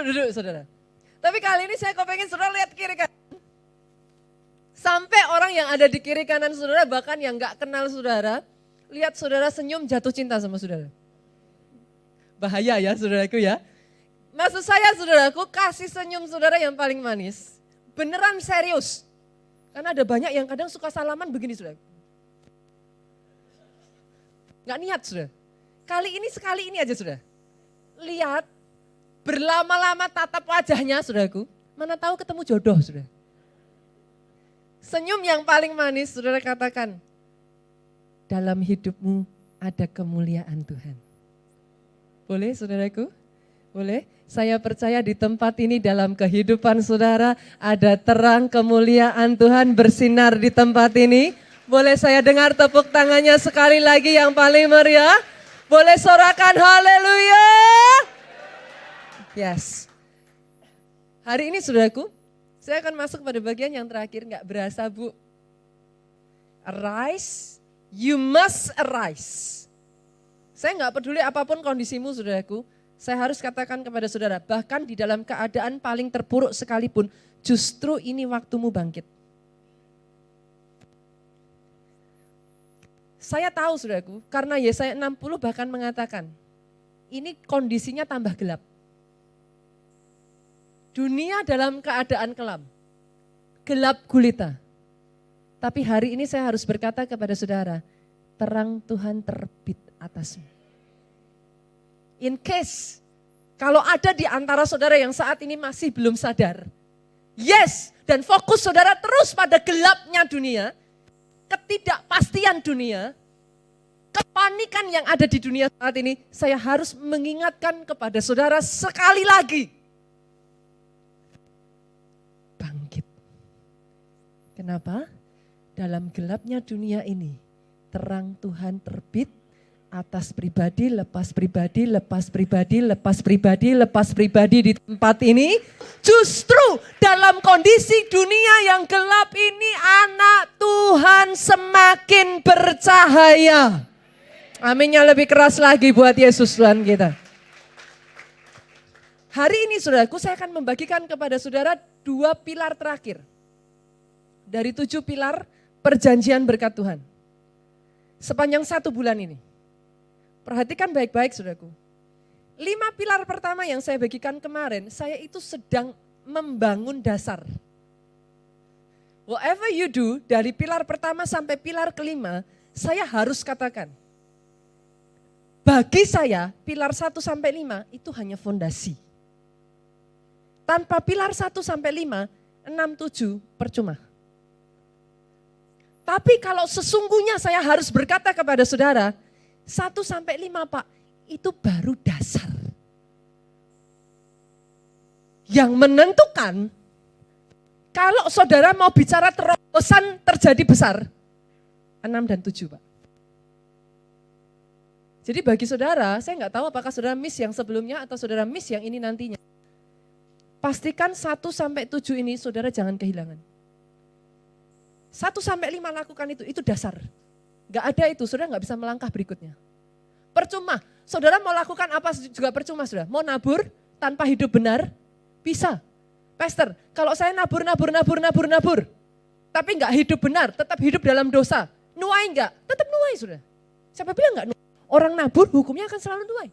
duduk saudara. Tapi kali ini saya kepengen saudara lihat kiri kanan. Sampai orang yang ada di kiri kanan saudara, bahkan yang gak kenal saudara, lihat saudara senyum jatuh cinta sama saudara. Bahaya ya saudaraku ya. Maksud saya saudaraku, kasih senyum saudara yang paling manis. Beneran serius. Karena ada banyak yang kadang suka salaman begini saudara. Gak niat saudara. Kali ini sekali ini aja saudara. Lihat, berlama-lama tatap wajahnya saudaraku. Mana tahu ketemu jodoh saudara. Senyum yang paling manis saudara katakan. Dalam hidupmu ada kemuliaan Tuhan. Boleh saudaraku? Boleh? Saya percaya di tempat ini dalam kehidupan saudara ada terang kemuliaan Tuhan bersinar di tempat ini. Boleh saya dengar tepuk tangannya sekali lagi yang paling meriah? Boleh sorakan haleluya? Yes. Hari ini saudaraku, saya akan masuk pada bagian yang terakhir, gak berasa Bu. Arise, you must arise. Saya gak peduli apapun kondisimu saudaraku, saya harus katakan kepada saudara, bahkan di dalam keadaan paling terpuruk sekalipun, justru ini waktumu bangkit. Saya tahu saudaraku, karena Yesaya 60 bahkan mengatakan, ini kondisinya tambah gelap. Dunia dalam keadaan kelam, gelap gulita. Tapi hari ini saya harus berkata kepada saudara, terang Tuhan terbit atasmu. In case, kalau ada di antara saudara yang saat ini masih belum sadar, yes, dan fokus saudara terus pada gelapnya dunia, ketidakpastian dunia, kepanikan yang ada di dunia saat ini, saya harus mengingatkan kepada saudara sekali lagi. Bangkit. Kenapa? Dalam gelapnya dunia ini, terang Tuhan terbit atas pribadi, lepas pribadi, lepas pribadi, lepas pribadi, lepas pribadi di tempat ini. Justru dalam kondisi dunia yang gelap ini anak Tuhan semakin bercahaya. Aminnya lebih keras lagi buat Yesus Tuhan kita. Hari ini saudaraku saya akan membagikan kepada saudara 2 pilar terakhir. Dari 7 pilar perjanjian berkat Tuhan. Sepanjang 1 bulan ini. Perhatikan baik-baik saudaraku. 5 pilar pertama yang saya bagikan kemarin, saya itu sedang membangun dasar. Whatever you do, dari pilar pertama sampai pilar kelima, saya harus katakan. Bagi saya, pilar 1 sampai 5 itu hanya fondasi. Tanpa pilar 1 sampai 5, 6, 7 percuma. Tapi kalau sesungguhnya saya harus berkata kepada saudara, 1 sampai 5 Pak, itu baru dasar. Yang menentukan, kalau saudara mau bicara terobosan terjadi besar, 6 dan 7 Pak. Jadi bagi saudara, saya nggak tahu apakah saudara miss yang sebelumnya atau saudara miss yang ini nantinya. Pastikan 1 sampai 7 ini saudara jangan kehilangan. 1 sampai 5 lakukan itu dasar. Gak ada itu, saudara gak bisa melangkah berikutnya. Percuma, saudara mau lakukan apa juga percuma saudara. Mau nabur tanpa hidup benar, bisa. Pastor, kalau saya nabur, tapi gak hidup benar, tetap hidup dalam dosa. Nuai gak? Tetap nuai saudara. Siapa bilang gak nuai? Orang nabur hukumnya akan selalu nuai.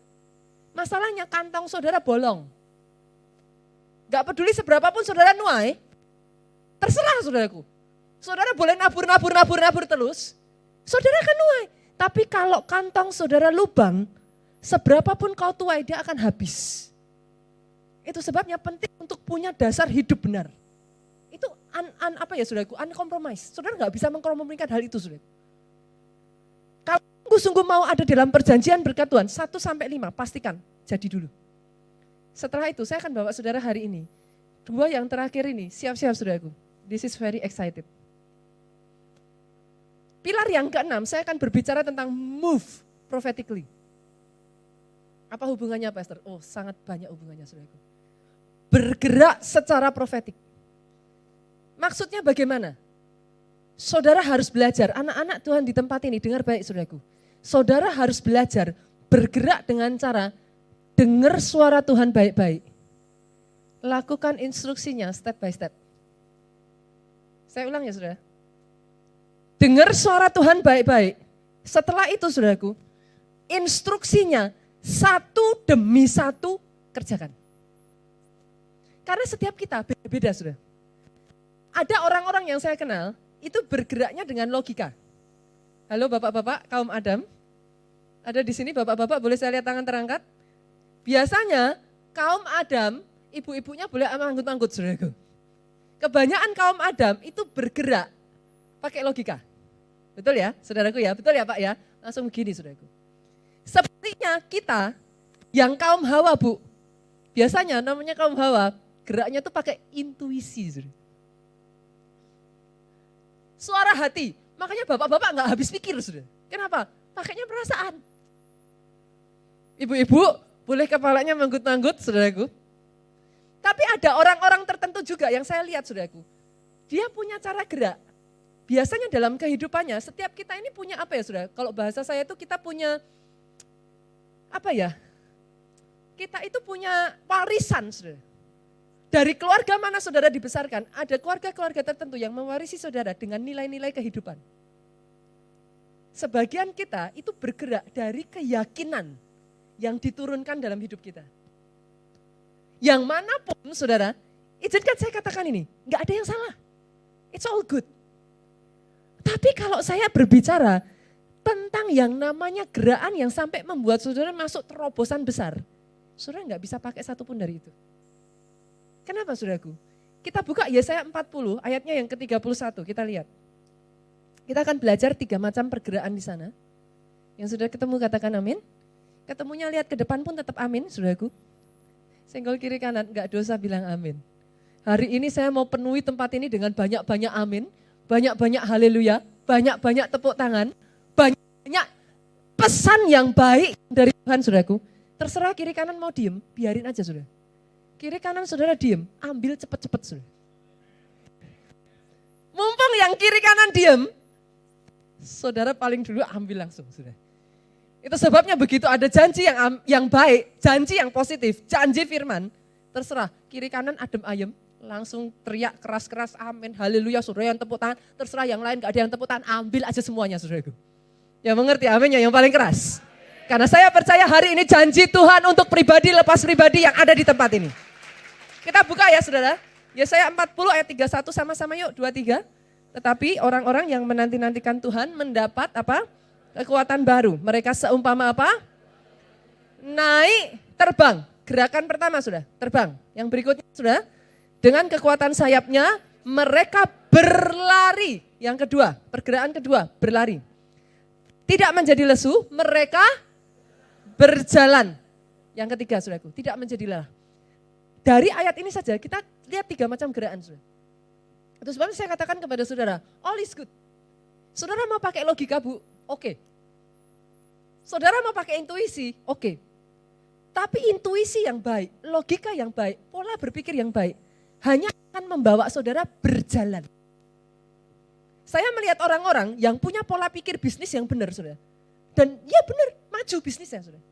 Masalahnya kantong saudara bolong. Gak peduli seberapapun saudara nuai, terserah saudaraku. Saudara boleh nabur terus, saudara akan nuai. Tapi kalau kantong saudara lubang, seberapapun kau tuai dia akan habis. Itu sebabnya penting untuk punya dasar hidup benar. Itu saudaraku, uncompromised. Saudara nggak bisa mengkompromikan hal itu saudara. Kalau sungguh-sungguh mau ada dalam perjanjian berkat Tuhan, 1 sampai 5 pastikan jadi dulu. Setelah itu saya akan bawa saudara hari ini. 2 yang terakhir ini, siap-siap saudaraku. This is very excited. Pilar yang ke-6, saya akan berbicara tentang move prophetically. Apa hubungannya Pastor? Oh, sangat banyak hubungannya saudaraku. Bergerak secara profetik. Maksudnya bagaimana? Saudara harus belajar, anak-anak Tuhan di tempat ini, dengar baik saudaraku. Saudara harus belajar bergerak dengan cara dengar suara Tuhan baik-baik. Lakukan instruksinya step by step. Saya ulang ya saudara. Dengar suara Tuhan baik-baik. Setelah itu saudaraku, instruksinya satu demi satu kerjakan. Karena setiap kita beda-beda saudara. Ada orang-orang yang saya kenal, itu bergeraknya dengan logika. Halo bapak-bapak, kaum Adam. Ada di sini bapak-bapak, boleh saya lihat tangan terangkat? Biasanya kaum Adam, ibu-ibunya boleh manggut-manggut saudaraku. Kebanyakan kaum Adam itu bergerak pakai logika. Betul ya saudaraku ya? Betul ya Pak ya? Langsung begini saudaraku. Sepertinya kita yang kaum Hawa Bu, biasanya namanya kaum Hawa, geraknya tuh pakai intuisi saudara. Suara hati, makanya bapak-bapak nggak habis pikir sudah. Kenapa? Pakainya perasaan. Ibu-ibu boleh kepalanya manggut-manggut saudaraku. Tapi ada orang-orang tertentu juga yang saya lihat saudaraku. Dia punya cara gerak. Biasanya dalam kehidupannya setiap kita ini punya apa ya saudara? Kalau bahasa saya itu kita punya apa ya? Kita itu punya warisan saudara. Dari keluarga mana saudara dibesarkan, ada keluarga-keluarga tertentu yang mewarisi saudara dengan nilai-nilai kehidupan. Sebagian kita itu bergerak dari keyakinan yang diturunkan dalam hidup kita. Yang manapun saudara, izinkan saya katakan ini, enggak ada yang salah. It's all good. Tapi kalau saya berbicara tentang yang namanya gerakan yang sampai membuat saudara masuk terobosan besar, saudara enggak bisa pakai satupun dari itu. Kenapa saudaraku? Kita buka Yesaya 40 ayatnya yang ke-31, kita lihat. Kita akan belajar 3 macam pergerakan di sana. Yang sudah ketemu katakan amin. Ketemunya lihat ke depan pun tetap amin saudaraku. Senggol kiri kanan, enggak dosa bilang amin. Hari ini saya mau penuhi tempat ini dengan banyak-banyak amin, banyak-banyak haleluya, banyak-banyak tepuk tangan, banyak-banyak pesan yang baik dari Tuhan saudaraku. Terserah kiri kanan mau diem, biarin aja saudara. Kiri kanan saudara diem, ambil cepet-cepet saudara. Mumpung yang kiri kanan diem, saudara paling dulu ambil langsung saudara. Itu sebabnya begitu ada janji yang baik, janji yang positif, janji firman, terserah kiri kanan adem ayem, langsung teriak keras-keras amin, haleluya, saudara yang tepuk tangan, terserah yang lain gak ada yang tepuk tangan, ambil aja semuanya saudaraku. Yang mengerti aminnya yang paling keras. Karena saya percaya hari ini janji Tuhan untuk pribadi lepas pribadi yang ada di tempat ini. Kita buka ya saudara, Yesaya 40 ayat 31 sama-sama yuk, 2-3. Tetapi orang-orang yang menanti-nantikan Tuhan mendapat apa? Kekuatan baru. Mereka seumpama apa? Naik, terbang. Gerakan pertama sudah, terbang. Yang berikutnya sudah, dengan kekuatan sayapnya mereka berlari. Yang kedua, pergerakan kedua, berlari. Tidak menjadi lesu, mereka berjalan. Yang ketiga saudaraku, tidak menjadi lelah. Dari ayat ini saja kita lihat 3 macam gerakan saudara. Itu sebabnya saya katakan kepada saudara, all is good. Saudara mau pakai logika Bu, oke. Saudara mau pakai intuisi, oke. Tapi intuisi yang baik, logika yang baik, pola berpikir yang baik, hanya akan membawa saudara berjalan. Saya melihat orang-orang yang punya pola pikir bisnis yang benar saudara. Dan ya benar, maju bisnisnya saudara.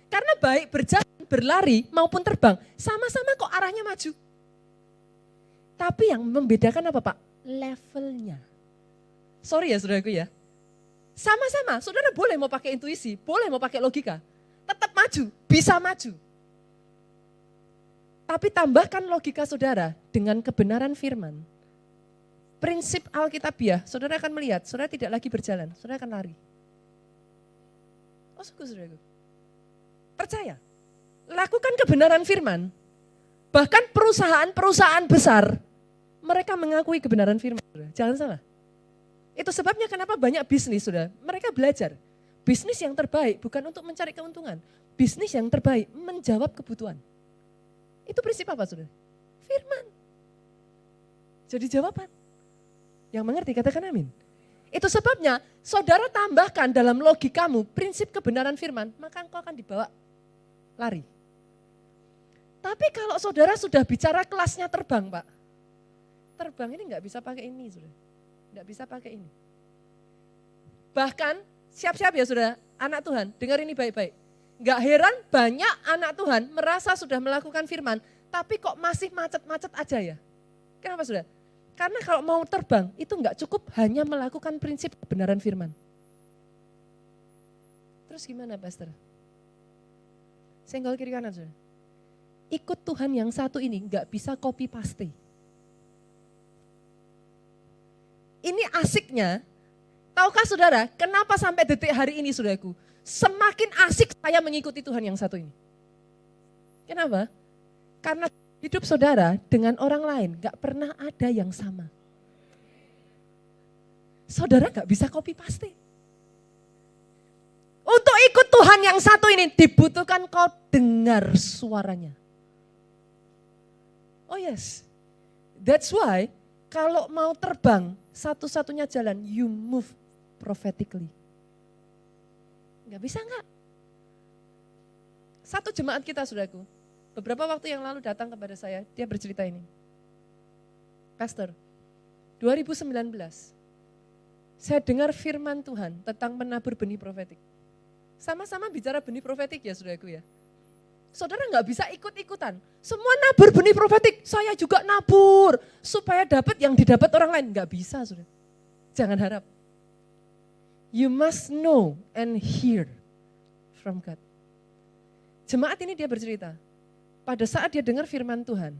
Karena baik berjalan, berlari maupun terbang, sama-sama kok arahnya maju. Tapi yang membedakan apa Pak? Levelnya. Sorry ya saudaraku ya. Sama-sama, saudara boleh mau pakai intuisi, boleh mau pakai logika. Tetap maju, bisa maju. Tapi tambahkan logika saudara dengan kebenaran firman. Prinsip Alkitabiah, saudara akan melihat, saudara tidak lagi berjalan, saudara akan lari. Oh sungguh saudaraku. Percaya, lakukan kebenaran firman. Bahkan perusahaan-perusahaan besar, mereka mengakui kebenaran firman. Jangan salah. Itu sebabnya kenapa banyak bisnis sudah. Mereka belajar. Bisnis yang terbaik bukan untuk mencari keuntungan. Bisnis yang terbaik menjawab kebutuhan. Itu prinsip apa saudara? Firman. Jadi jawaban. Yang mengerti katakan amin. Itu sebabnya saudara tambahkan dalam logikamu prinsip kebenaran firman. Maka engkau akan dibawa lari. Tapi kalau saudara sudah bicara kelasnya terbang Pak. Terbang ini nggak bisa pakai ini saudara. Nggak bisa pakai ini. Bahkan siap-siap ya saudara, anak Tuhan, dengar ini baik-baik. Nggak heran banyak anak Tuhan merasa sudah melakukan firman, Tapi kok masih macet-macet aja ya? Kenapa saudara? Karena kalau mau terbang itu enggak cukup hanya melakukan prinsip kebenaran firman. Terus gimana pastor? Senggol kiri kanan saudara. Ikut Tuhan yang satu ini enggak bisa copy paste. Ini asiknya, tahukah saudara kenapa sampai detik hari ini saudaraku, semakin asik saya mengikuti Tuhan yang satu ini. Kenapa? Karena hidup saudara dengan orang lain gak pernah ada yang sama. Saudara gak bisa copy paste. Untuk ikut Tuhan yang satu ini dibutuhkan kau dengar suaranya. Oh yes, that's why kalau mau terbang satu-satunya jalan you move prophetically. Gak bisa gak? Satu jemaat kita saudaraku, beberapa waktu yang lalu datang kepada saya, dia bercerita ini. Pastor, 2019, saya dengar firman Tuhan tentang menabur benih profetik. Sama-sama bicara benih profetik ya saudaraku ya. Saudara nggak bisa ikut-ikutan. Semua nabur benih profetik, saya juga nabur. Supaya dapat yang didapat orang lain. Nggak bisa saudara. Jangan harap. You must know and hear from God. Jemaat ini dia bercerita. Pada saat dia dengar firman Tuhan,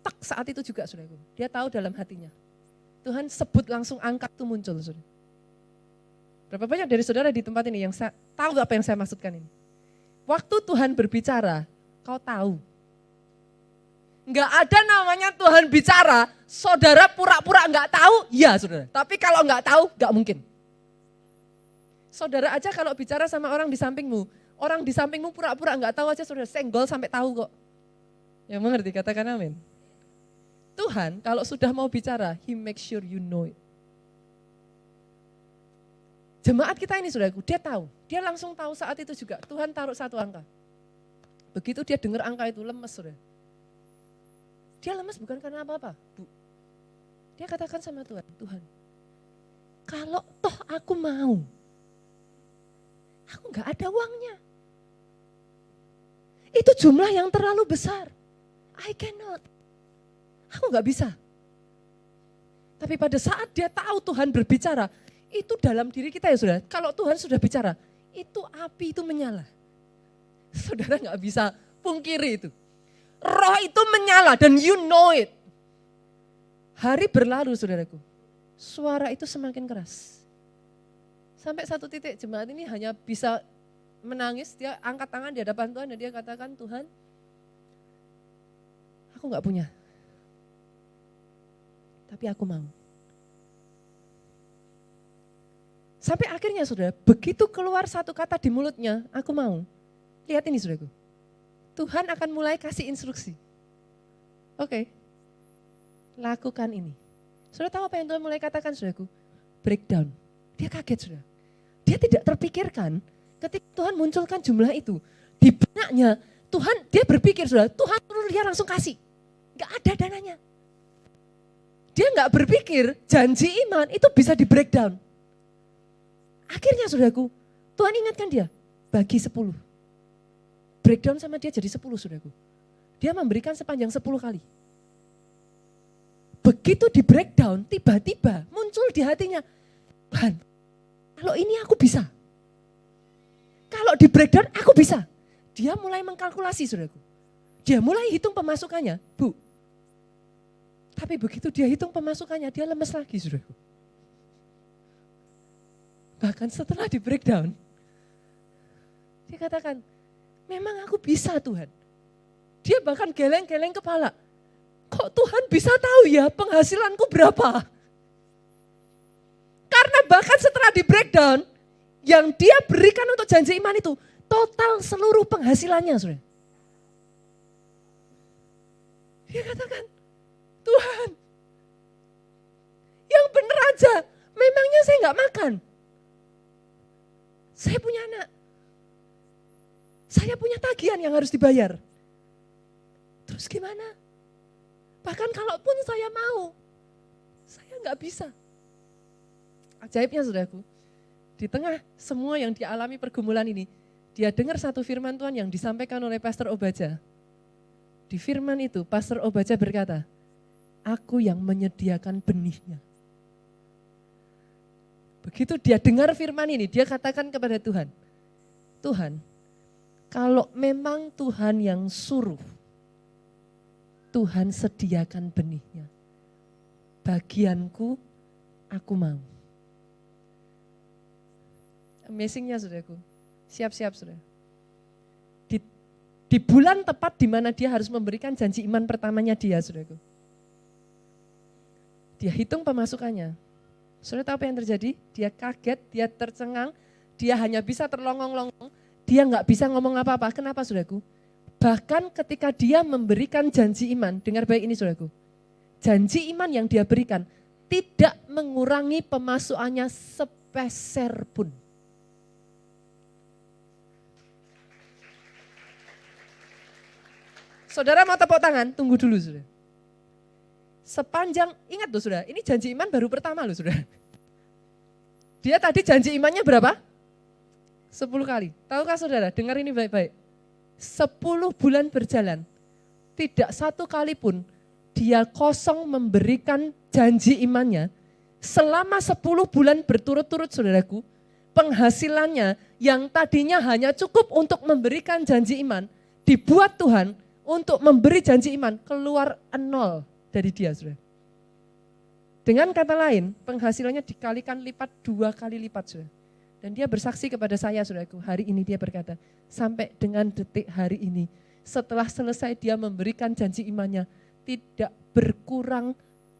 tak saat itu juga saudaraku. Dia tahu dalam hatinya. Tuhan sebut langsung angkat itu muncul saudara. Berapa banyak dari saudara di tempat ini yang tahu apa yang saya maksudkan ini? Waktu Tuhan berbicara, kau tahu. Enggak ada namanya Tuhan bicara, saudara pura-pura enggak tahu, ya saudara. Tapi kalau enggak tahu, enggak mungkin. Saudara aja kalau bicara sama orang di sampingmu pura-pura enggak tahu aja saudara, senggol sampai tahu kok. Yang mengerti, katakan amin. Tuhan kalau sudah mau bicara, He make sure you know it. Jemaat kita ini saudaraku, dia tahu. Dia langsung tahu saat itu juga, Tuhan taruh satu angka. Begitu dia dengar angka itu lemes saudara. Dia lemes bukan karena apa-apa, Bu. Dia katakan sama Tuhan, Tuhan, kalau toh aku mau, aku gak ada uangnya. Itu jumlah yang terlalu besar. I cannot. Aku gak bisa. Tapi pada saat dia tahu Tuhan berbicara, itu dalam diri kita ya saudara, kalau Tuhan sudah bicara, itu api itu menyala. Saudara gak bisa pungkiri itu. Roh itu menyala dan you know it. Hari berlalu saudaraku, suara itu semakin keras. Sampai satu titik jemaat ini hanya bisa menangis, dia angkat tangan di hadapan Tuhan dan dia katakan, Tuhan, aku gak punya. Tapi aku mau. Sampai akhirnya saudara, begitu keluar satu kata di mulutnya, aku mau. Lihat ini saudaraku. Tuhan akan mulai kasih instruksi. Oke, lakukan ini. Saudara tahu apa yang Tuhan mulai katakan saudaraku? Breakdown. Dia kaget saudara. Dia tidak terpikirkan ketika Tuhan munculkan jumlah itu. Di benaknya Tuhan, dia berpikir saudara, Tuhan dia langsung kasih. Gak ada dananya. Dia gak berpikir janji iman itu bisa di breakdown. Akhirnya saudaraku, Tuhan ingatkan dia, bagi 10. Breakdown sama dia jadi 10 saudaraku. Dia memberikan sepanjang 10 kali. Begitu di breakdown, tiba-tiba muncul di hatinya, Tuhan, kalau ini aku bisa. Kalau di breakdown aku bisa. Dia mulai mengkalkulasi saudaraku. Dia mulai hitung pemasukannya, Bu. Tapi begitu dia hitung pemasukannya, dia lemes lagi saudaraku. Bahkan setelah di breakdown, dia katakan, memang aku bisa Tuhan. Dia bahkan geleng-geleng kepala. Kok Tuhan bisa tahu ya penghasilanku berapa? Karena bahkan setelah di breakdown, yang dia berikan untuk janji iman itu, total seluruh penghasilannya. Saudara. Dia katakan, Tuhan, yang benar aja, memangnya saya nggak makan. Saya punya anak. Saya punya tagihan yang harus dibayar. Terus gimana? Bahkan kalaupun saya mau, saya nggak bisa. Ajaibnya saudaraku, di tengah semua yang dialami pergumulan ini, dia dengar satu firman Tuhan yang disampaikan oleh Pastor Obaja. Di firman itu, Pastor Obaja berkata, aku yang menyediakan benihnya. Begitu dia dengar firman ini, dia katakan kepada Tuhan, Tuhan, kalau memang Tuhan yang suruh, Tuhan sediakan benihnya. Bagianku, aku mau. Amazingnya saudaraku, siap-siap saudara. Di bulan tepat di mana dia harus memberikan janji iman pertamanya dia, saudaraku. Dia hitung pemasukannya. Saudara tahu apa yang terjadi? Dia kaget, dia tercengang, dia hanya bisa terlongong-longong, dia nggak bisa ngomong apa-apa. Kenapa saudaraku? Bahkan ketika dia memberikan janji iman, dengar baik ini saudaraku. Janji iman yang dia berikan tidak mengurangi pemasukannya sepeser pun. Saudara mau tepuk tangan, tunggu dulu saudara. Sepanjang, ingat loh saudara, ini janji iman baru pertama loh saudara. Dia tadi janji imannya berapa? 10 kali. Tahukah saudara, dengar ini baik-baik. 10 bulan berjalan, tidak satu kali pun dia kosong memberikan janji imannya. Selama 10 bulan berturut-turut saudaraku, penghasilannya yang tadinya hanya cukup untuk memberikan janji iman, dibuat Tuhan untuk memberi janji iman, keluar 0 dari dia, saudara. Dengan kata lain, penghasilannya dikalikan lipat 2 kali lipat, saudara. Dan dia bersaksi kepada saya, saudaraku, hari ini dia berkata, sampai dengan detik hari ini, setelah selesai dia memberikan janji imannya, tidak berkurang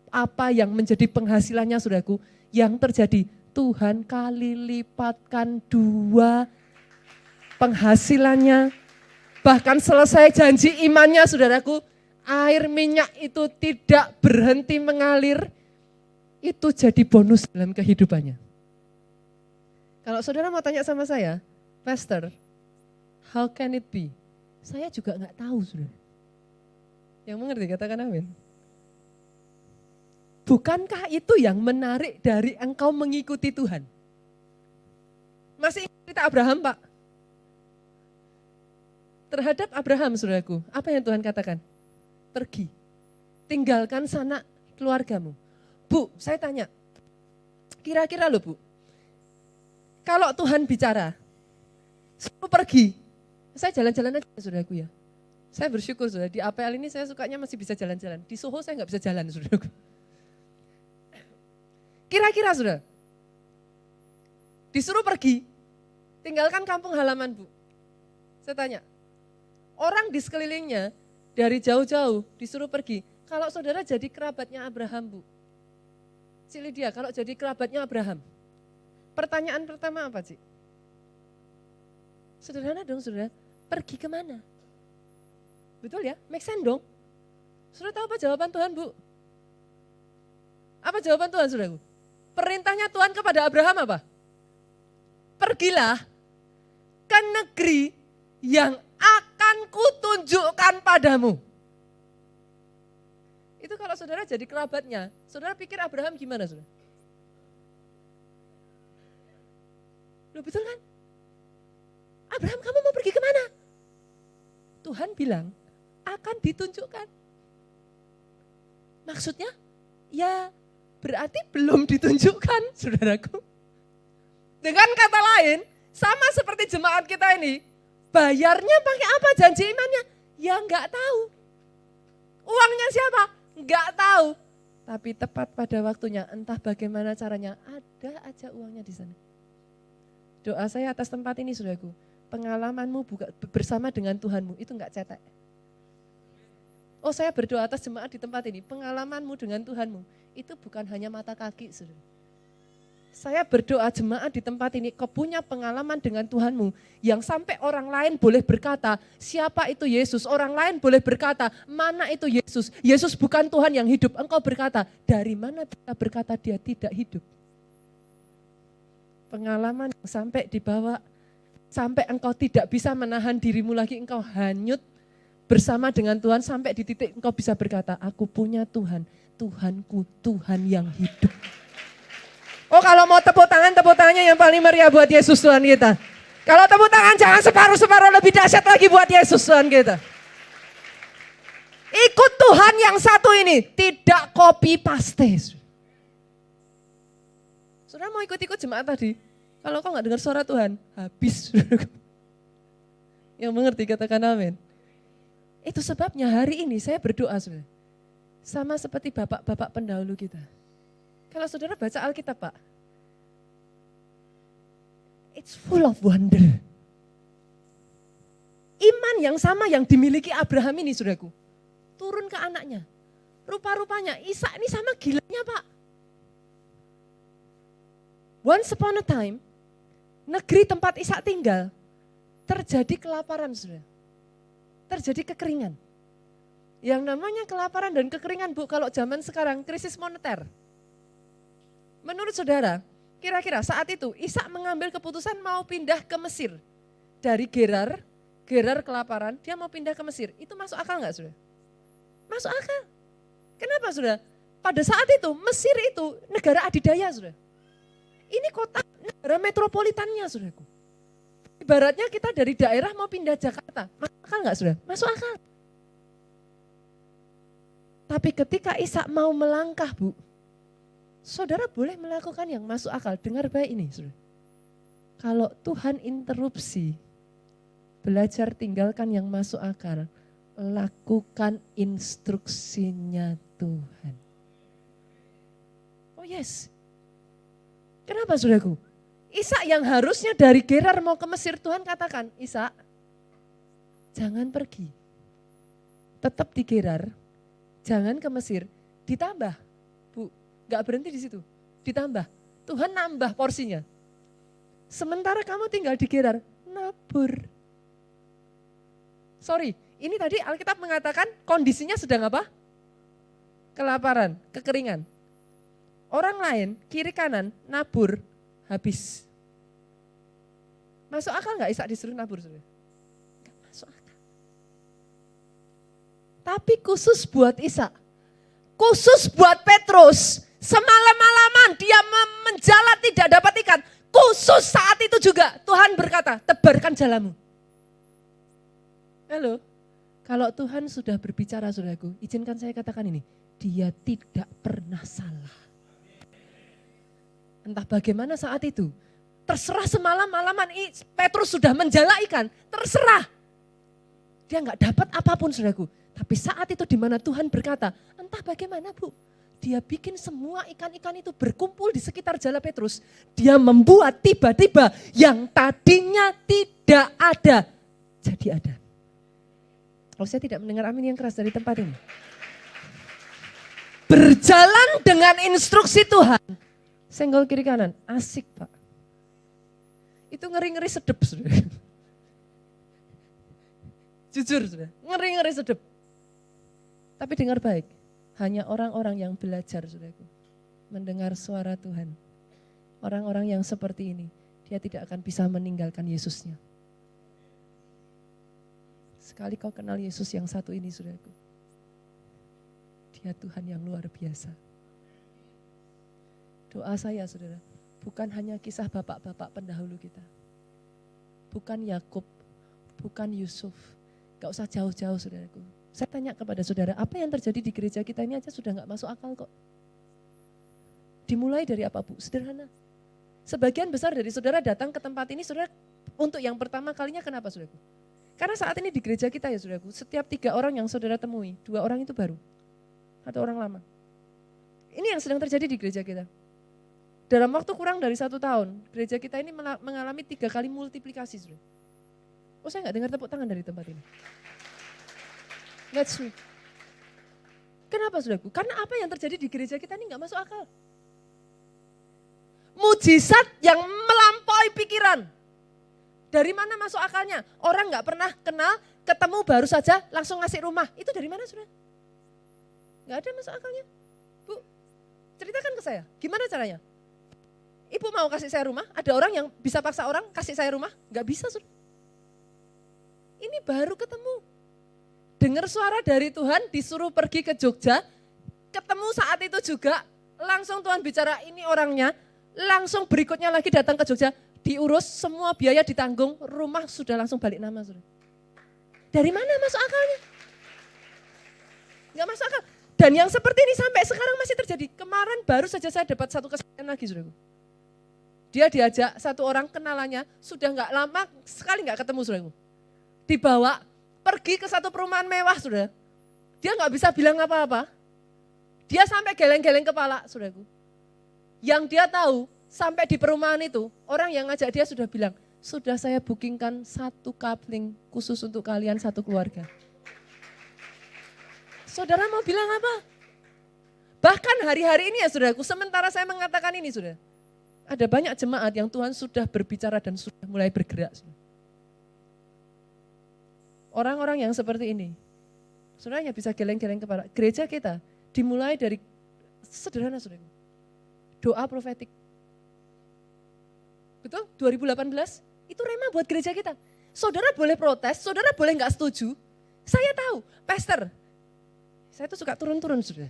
apa yang menjadi penghasilannya, saudaraku. Yang terjadi, Tuhan kali lipatkan 2 penghasilannya. Bahkan selesai janji imannya saudaraku, air minyak itu tidak berhenti mengalir, itu jadi bonus dalam kehidupannya. Kalau saudara mau tanya sama saya, Pastor, how can it be? Saya juga nggak tahu saudara. Yang mengerti katakan amin. Bukankah itu yang menarik dari engkau mengikuti Tuhan? Masih ingat cerita Abraham Pak? Terhadap Abraham, saudaraku, apa yang Tuhan katakan? Pergi, tinggalkan sanak keluargamu. Bu, saya tanya, kira-kira loh Bu, kalau Tuhan bicara, suruh pergi, saya jalan-jalan aja saudaraku ya. Saya bersyukur saudara, di APL ini saya sukanya masih bisa jalan-jalan. Di Soho saya nggak bisa jalan saudaraku. Kira-kira saudara, disuruh pergi, tinggalkan kampung halaman Bu. Saya tanya, orang di sekelilingnya dari jauh-jauh disuruh pergi. Kalau saudara jadi kerabatnya Abraham Bu, Cik Lydia, kalau jadi kerabatnya Abraham, pertanyaan pertama apa Cik? Sederhana dong saudara, pergi kemana? Betul ya, make sense dong. Saudara tahu apa jawaban Tuhan Bu? Apa jawaban Tuhan saudaraku? Perintahnya Tuhan kepada Abraham apa? Pergilah ke negeri yang akan kutunjukkan padamu. Itu kalau saudara jadi kerabatnya, saudara pikir Abraham gimana saudara? Loh betul kan? Abraham kamu mau pergi kemana? Tuhan bilang akan ditunjukkan. Maksudnya ya berarti belum ditunjukkan saudaraku. Dengan kata lain, sama seperti jemaat kita ini, bayarnya pakai apa janji imannya? Ya enggak tahu. Uangnya siapa? Enggak tahu. Tapi tepat pada waktunya, entah bagaimana caranya, ada aja uangnya di sana. Doa saya atas tempat ini saudaraku, pengalamanmu bersama dengan Tuhanmu itu enggak cetek. Oh saya berdoa atas jemaat di tempat ini, pengalamanmu dengan Tuhanmu itu bukan hanya mata kaki saudara. Saya berdoa jemaat di tempat ini, kau punya pengalaman dengan Tuhanmu yang sampai orang lain boleh berkata, siapa itu Yesus? Orang lain boleh berkata, mana itu Yesus? Yesus bukan Tuhan yang hidup. Engkau berkata, dari mana kita berkata dia tidak hidup? Pengalaman yang sampai dibawa, sampai engkau tidak bisa menahan dirimu lagi, engkau hanyut bersama dengan Tuhan sampai di titik engkau bisa berkata, aku punya Tuhan, Tuhanku Tuhan yang hidup. Oh kalau mau tepuk tangannya yang paling meriah buat Yesus Tuhan kita. Kalau tepuk tangan jangan separuh-separuh, lebih dahsyat lagi buat Yesus Tuhan kita. ikut Tuhan yang satu ini, tidak copy paste. Saudara mau ikut-ikut jemaat tadi, kalau kau nggak dengar suara Tuhan, habis. Yang mengerti katakan amin. Itu sebabnya hari ini saya berdoa, saudara. Sama seperti bapak-bapak pendahulu kita. Kalau saudara baca Alkitab, Pak, it's full of wonder. Iman yang sama yang dimiliki Abraham ini, saudaraku, turun ke anaknya. Rupa-rupanya Ishak ini sama gilanya, Pak. Once upon a time, negeri tempat Ishak tinggal, terjadi kelaparan, saudara. Terjadi kekeringan. Yang namanya kelaparan dan kekeringan, Bu, kalau zaman sekarang krisis moneter. Menurut saudara, kira-kira saat itu Ishak mengambil keputusan mau pindah ke Mesir. Dari Gerar kelaparan, dia mau pindah ke Mesir. Itu masuk akal enggak, saudara? Masuk akal. Kenapa, saudara? Pada saat itu Mesir itu negara adidaya, saudara. Ini kota negara metropolitannya, saudaraku. Ibaratnya kita dari daerah mau pindah Jakarta. Masuk akal enggak, saudara? Masuk akal. Tapi ketika Ishak mau melangkah, Bu, saudara boleh melakukan yang masuk akal. Dengar baik ini, saudara. Kalau Tuhan interupsi, belajar tinggalkan yang masuk akal, lakukan instruksinya Tuhan. Oh yes. Kenapa, saudaraku? Ishak yang harusnya dari Gerar mau ke Mesir, Tuhan katakan, Ishak, jangan pergi. Tetap di Gerar, jangan ke Mesir. Ditambah, Bu, gak berhenti di situ. Ditambah, Tuhan nambah porsinya. Sementara kamu tinggal di Gerar, nabur. Sorry, ini tadi Alkitab mengatakan kondisinya sedang apa? Kelaparan, kekeringan. Orang lain, kiri kanan, nabur, habis. Masuk akal gak Ishak disuruh nabur? Gak masuk akal. Tapi khusus buat Ishak, khusus buat Petrus, semalam-malaman dia menjala tidak dapat ikan. Khusus saat itu juga Tuhan berkata, tebarkan jalamu. Halo, kalau Tuhan sudah berbicara, saudaraku, izinkan saya katakan ini, dia tidak pernah salah. Entah bagaimana saat itu, terserah semalam-malaman Petrus sudah menjala ikan, terserah. Dia nggak dapat apapun, saudaraku. Tapi saat itu di mana Tuhan berkata, entah bagaimana, Bu, dia bikin semua ikan-ikan itu berkumpul di sekitar jala Petrus. Dia membuat tiba-tiba yang tadinya tidak ada, jadi ada. Oh, saya tidak mendengar amin yang keras dari tempat ini. Berjalan dengan instruksi Tuhan. Senggol kiri kanan, asik, Pak. Itu ngeri-ngeri sedep, saudara. Jujur, saudara, ngeri-ngeri sedep. Tapi dengar baik, hanya orang-orang yang belajar, saudaraku, mendengar suara Tuhan. Orang-orang yang seperti ini, dia tidak akan bisa meninggalkan Yesusnya. Sekali kau kenal Yesus yang satu ini, saudaraku, dia Tuhan yang luar biasa. Doa saya, saudara, bukan hanya kisah bapak-bapak pendahulu kita. Bukan Yakub, bukan Yusuf. Gak usah jauh-jauh, saudaraku. Saya tanya kepada saudara, apa yang terjadi di gereja kita ini aja sudah gak masuk akal kok. Dimulai dari apa, Bu? Sederhana. Sebagian besar dari saudara datang ke tempat ini, saudara, untuk yang pertama kalinya kenapa, saudaraku? Karena saat ini di gereja kita ya, saudaraku, setiap 3 orang yang saudara temui, 2 orang itu baru. 1 orang lama. Ini yang sedang terjadi di gereja kita. Dalam waktu kurang dari 1 tahun, gereja kita ini mengalami 3 kali multiplikasi, saudara. Oh, saya gak dengar tepuk tangan dari tempat ini. That's me. Kenapa, saudaraku? Karena apa yang terjadi di gereja kita ini gak masuk akal. Mujizat yang melampaui pikiran. Dari mana masuk akalnya? Orang gak pernah kenal, ketemu baru saja langsung ngasih rumah. Itu dari mana, saudara? Gak ada masuk akalnya. Bu, ceritakan ke saya, gimana caranya? Ibu mau kasih saya rumah, ada orang yang bisa paksa orang kasih saya rumah? Gak bisa, saudara. Ini baru ketemu. Dengar suara dari Tuhan, disuruh pergi ke Jogja, ketemu saat itu juga, langsung Tuhan bicara, ini orangnya, langsung berikutnya lagi datang ke Jogja, diurus, semua biaya ditanggung, rumah sudah langsung balik nama, saudara. Dari mana masuk akalnya? Nggak masuk akal. Dan yang seperti ini sampai sekarang masih terjadi. Kemarin baru saja saya dapat satu kesaksian lagi, saudaraku. Dia diajak satu orang kenalannya, sudah nggak lama sekali nggak ketemu, saudaraku. Dibawa pergi ke satu perumahan mewah, saudara. Dia nggak bisa bilang apa-apa. Dia sampai geleng-geleng kepala, saudaraku. Yang dia tahu, sampai di perumahan itu, orang yang ngajak dia sudah bilang, sudah saya bookingkan satu coupling khusus untuk kalian satu keluarga. Saudara mau bilang apa? Bahkan hari-hari ini ya saudaraku, sementara saya mengatakan ini saudara. Ada banyak jemaat yang Tuhan sudah berbicara dan sudah mulai bergerak. Saudara. Orang-orang yang seperti ini, saudaranya bisa geleng-geleng kepala. Gereja kita dimulai dari sederhana saudaraku. Doa profetik. Betul? 2018 itu rema buat gereja kita. Saudara boleh protes, saudara boleh nggak setuju. Saya tahu, pastor. Saya tuh suka turun-turun, saudara.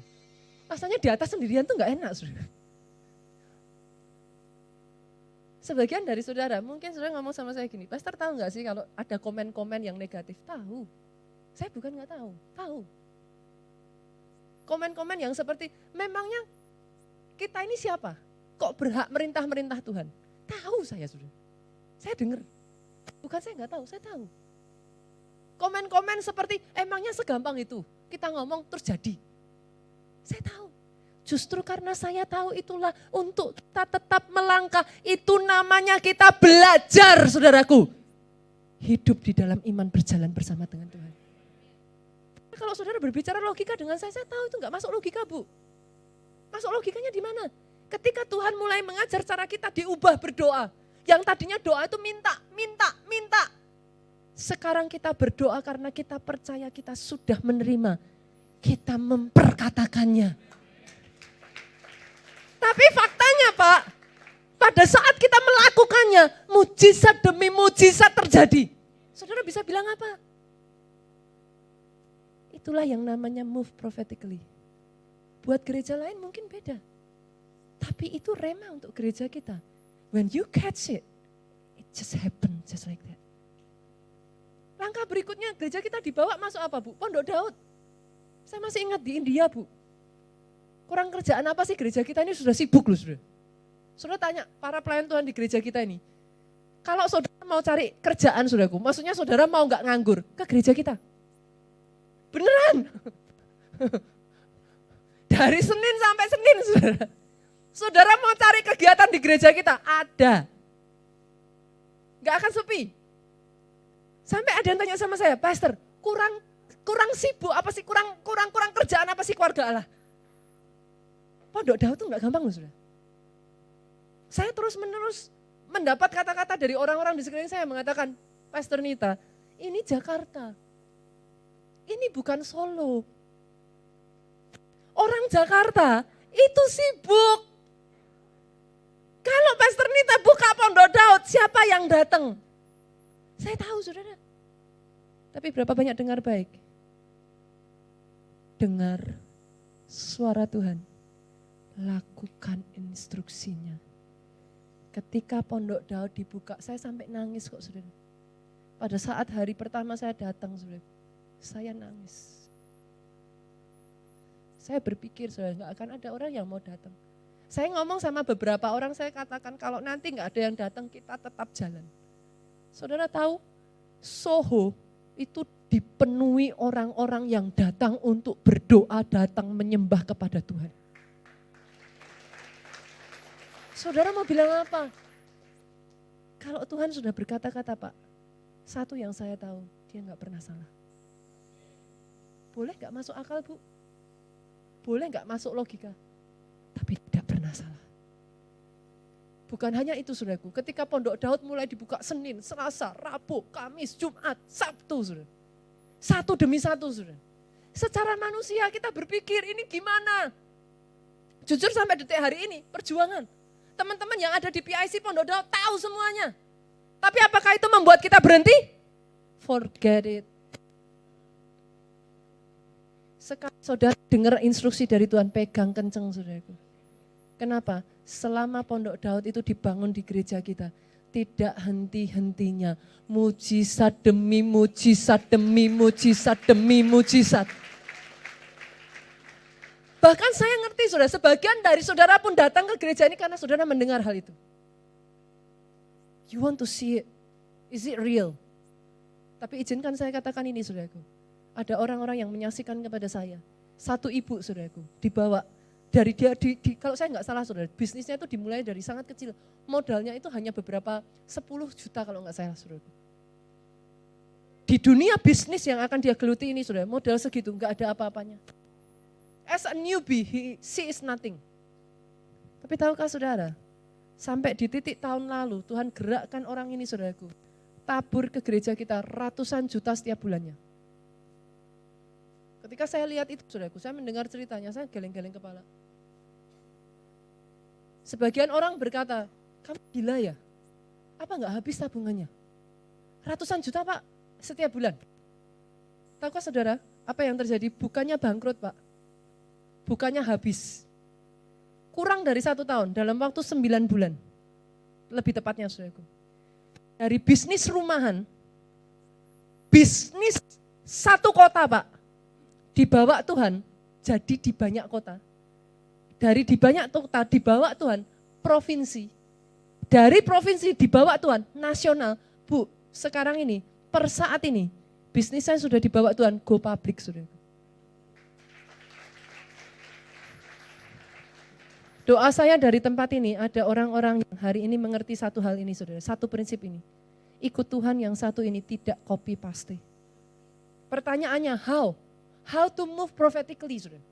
Rasanya di atas sendirian tuh gak enak, saudara. Sebagian dari saudara, mungkin saudara ngomong sama saya gini, pastor tahu gak sih kalau ada komen-komen yang negatif? Tahu. Saya bukan gak tahu, tahu. Komen-komen yang seperti, memangnya kita ini siapa? Kok berhak merintah-merintah Tuhan? Tahu saya, saudara. Saya dengar. Bukan saya gak tahu, saya tahu. Komen-komen seperti, emangnya segampang itu? Kita ngomong terus jadi. Saya tahu. Justru karena saya tahu itulah untuk kita tetap melangkah. Itu namanya kita belajar saudaraku. Hidup di dalam iman berjalan bersama dengan Tuhan. Kalau saudara berbicara logika dengan saya tahu itu enggak masuk logika Bu. Masuk logikanya di mana? Ketika Tuhan mulai mengajar cara kita diubah berdoa. Yang tadinya doa itu minta. Sekarang kita berdoa karena kita percaya kita sudah menerima. Kita memperkatakannya. Tapi faktanya Pak, pada saat kita melakukannya, mujizat demi mujizat terjadi. Saudara bisa bilang apa? Itulah yang namanya move prophetically. Buat gereja lain mungkin beda. Tapi itu rema untuk gereja kita. When you catch it just happen just like that. Langkah berikutnya gereja kita dibawa masuk apa Bu? Pondok Daud. Saya masih ingat di India Bu. Kurang kerjaan apa sih gereja kita ini sudah sibuk loh saudara. Saudara tanya para pelayan Tuhan di gereja kita ini. Kalau saudara mau cari kerjaan saudaraku, maksudnya saudara mau gak nganggur ke gereja kita. Beneran. Dari Senin sampai Senin saudara. Saudara mau cari kegiatan di gereja kita, ada. Gak akan sepi. Sampai ada yang tanya sama saya, pastor, kurang sibuk apa sih, kurang kerjaan apa sih keluarga Allah? Pondok Daud itu enggak gampang loh saudara. Saya terus menerus mendapat kata-kata dari orang-orang di sekeliling saya mengatakan, Pastor Nita, ini Jakarta, ini bukan Solo. Orang Jakarta itu sibuk. Kalau Pastor Nita buka Pondok Daud, siapa yang datang? Saya tahu saudara. Tapi berapa banyak dengar baik? Dengar suara Tuhan. Lakukan instruksinya. Ketika Pondok Daud dibuka, saya sampai nangis kok saudara. Pada saat hari pertama saya datang saudara, saya nangis. Saya berpikir saudara, gak akan ada orang yang mau datang. Saya ngomong sama beberapa orang, saya katakan kalau nanti gak ada yang datang, kita tetap jalan. Saudara tahu, Soho itu dipenuhi orang-orang yang datang untuk berdoa, datang menyembah kepada Tuhan. Saudara mau bilang apa? Kalau Tuhan sudah berkata-kata Pak, satu yang saya tahu, dia gak pernah salah. Boleh gak masuk akal Bu? Boleh gak masuk logika? Tapi tidak pernah salah. Bukan hanya itu saudaraku, ketika Pondok Daud mulai dibuka Senin, Selasa, Rabu, Kamis, Jumat, Sabtu saudara. Satu demi satu saudara. Secara manusia kita berpikir ini gimana? Jujur sampai detik hari ini perjuangan. Teman-teman yang ada di PIC Pondok Daud tahu semuanya. Tapi apakah itu membuat kita berhenti? Forget it. Sekarang saudara dengar instruksi dari Tuhan, pegang kenceng saudaraku. Kenapa? Selama Pondok Daud itu dibangun di gereja kita, tidak henti-hentinya. Mujizat demi mujizat demi mujizat demi mujizat. Bahkan saya ngerti saudara, sebagian dari saudara pun datang ke gereja ini karena saudara mendengar hal itu. You want to see it, is it real? Tapi izinkan saya katakan ini saudaraku. Ada orang-orang yang menyaksikan kepada saya. Satu ibu saudaraku dibawa dari dia, kalau saya nggak salah saudara, bisnisnya itu dimulai dari sangat kecil. Modalnya itu hanya beberapa 10 juta kalau nggak salah saudaraku. Di dunia bisnis yang akan dia geluti ini saudara, modal segitu nggak ada apa-apanya. As a newbie, she is nothing. Tapi tahukah saudara, sampai di titik tahun lalu Tuhan gerakkan orang ini saudaraku. Tabur ke gereja kita ratusan juta setiap bulannya. Ketika saya lihat itu saudaraku, saya mendengar ceritanya, saya geleng-geleng kepala. Sebagian orang berkata, kamu gila ya? Apa enggak habis tabungannya? Ratusan juta Pak, setiap bulan. Tahukah saudara, apa yang terjadi? Bukannya bangkrut Pak, bukannya habis. Kurang dari 1 tahun, dalam waktu 9 bulan. Lebih tepatnya saudaraku. Dari bisnis rumahan, bisnis satu kota Pak, dibawa Tuhan jadi di banyak kota. Dari di banyak kota dibawa Tuhan provinsi. Dari provinsi dibawa Tuhan nasional. Bu, sekarang ini, per saat ini, bisnis saya sudah dibawa Tuhan go public sudah. Doa saya dari tempat ini ada orang-orang yang hari ini mengerti satu hal ini saudara, satu prinsip ini. Ikut Tuhan yang satu ini tidak copy paste. Pertanyaannya how? How to move prophetically, saudara.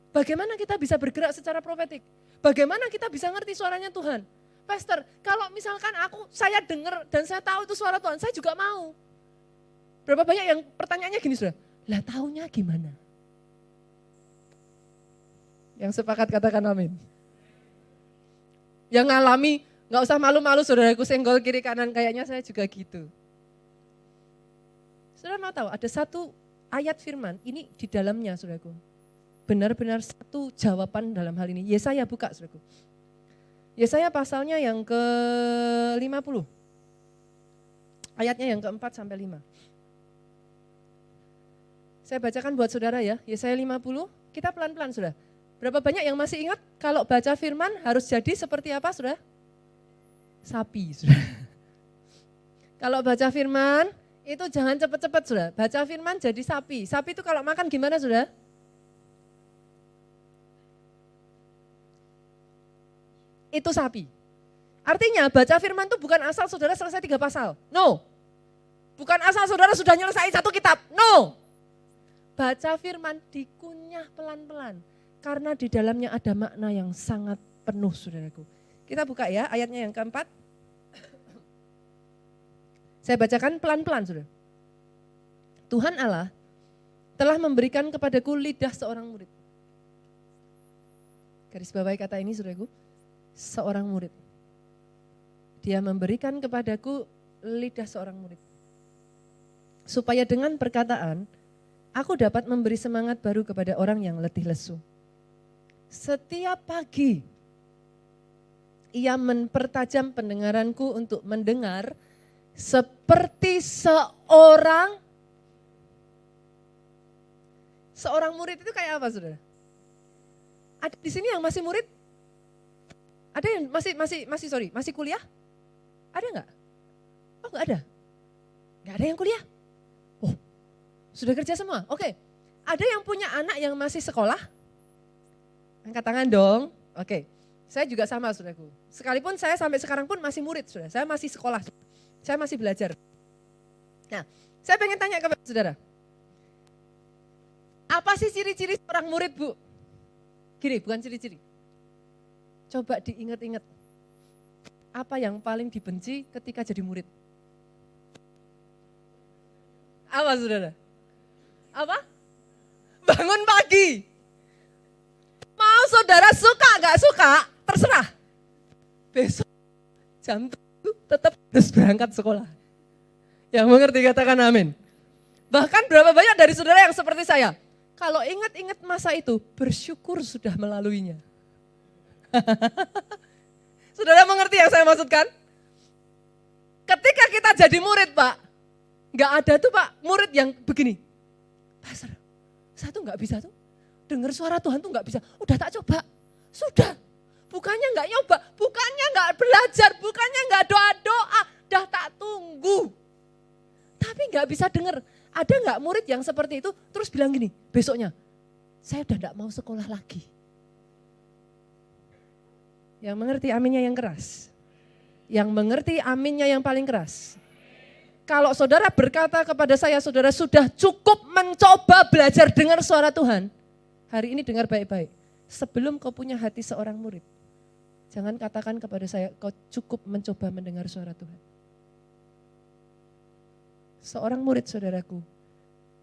Bagaimana kita bisa bergerak secara profetik? Bagaimana kita bisa ngerti suaranya Tuhan? Pastor, kalau misalkan saya dengar dan saya tahu itu suara Tuhan, saya juga mau. Berapa banyak yang pertanyaannya gini, saudara? Lah taunya gimana? Yang sepakat katakan amin. Yang ngalami, gak usah malu-malu saudaraku, senggol kiri kanan, kayaknya saya juga gitu. Saudara mau tahu, ada satu ayat firman, ini di dalamnya saudaraku. Benar-benar satu jawaban dalam hal ini. Yesaya buka saudaraku. Yesaya pasalnya yang ke-50. Ayatnya yang ke-4 sampai 5. Saya bacakan buat saudara ya, Yesaya 50, kita pelan-pelan saudara. Berapa banyak yang masih ingat kalau baca firman harus jadi seperti apa saudara? Sapi saudara. Kalau baca firman, itu jangan cepat-cepat saudara, baca firman jadi sapi. Sapi itu kalau makan gimana saudara? Itu sapi. Artinya baca firman itu bukan asal saudara selesai 3 pasal. No. Bukan asal saudara sudah nyelesai 1 kitab. No. Baca firman dikunyah pelan-pelan. Karena di dalamnya ada makna yang sangat penuh saudaraku. Kita buka ya ayatnya yang ke-4. Saya bacakan pelan-pelan saudara. Tuhan Allah telah memberikan kepadaku lidah seorang murid. Garis bawahi kata ini saudaraku, seorang murid. Dia memberikan kepadaku lidah seorang murid. Supaya dengan perkataan, aku dapat memberi semangat baru kepada orang yang letih lesu. Setiap pagi, ia mempertajam pendengaranku untuk mendengar seperti seorang murid itu kayak apa saudara? Ada di sini yang masih murid? Ada yang masih kuliah? Ada enggak? Oh enggak ada? Enggak ada yang kuliah? Oh sudah kerja semua? Oke. Ada yang punya anak yang masih sekolah? Angkat tangan dong. Oke. Saya juga sama saudaraku. Sekalipun saya sampai sekarang pun masih murid saudara. Saya masih sekolah. Saya masih belajar. Nah, saya pengen tanya kepada saudara. Apa sih ciri-ciri seorang murid, Bu? Gini, bukan ciri-ciri. Coba diingat-ingat. Apa yang paling dibenci ketika jadi murid? Apa, saudara? Apa? Bangun pagi. Mau saudara suka gak suka, terserah. Besok jam 7 tetap harus berangkat sekolah. Yang mengerti katakan amin. Bahkan berapa banyak dari saudara yang seperti saya. Kalau ingat-ingat masa itu, bersyukur sudah melaluinya. Saudara mengerti yang saya maksudkan? Ketika kita jadi murid Pak, gak ada tuh Pak murid yang begini. Pastor, saya tuh gak bisa tuh. dengar suara Tuhan tuh nggak bisa. Udah tak coba, sudah. Bukannya nggak nyoba, bukannya nggak belajar, bukannya nggak doa-doa, dah tak tunggu. Tapi nggak bisa dengar. Ada nggak murid yang seperti itu terus bilang gini, besoknya, saya udah nggak mau sekolah lagi. Yang mengerti aminnya yang keras. Yang mengerti aminnya yang paling keras. Kalau saudara berkata kepada saya, saudara sudah cukup mencoba belajar dengar suara Tuhan. Hari ini dengar baik-baik. Sebelum kau punya hati seorang murid, jangan katakan kepada saya, kau cukup mencoba mendengar suara Tuhan. Seorang murid saudaraku,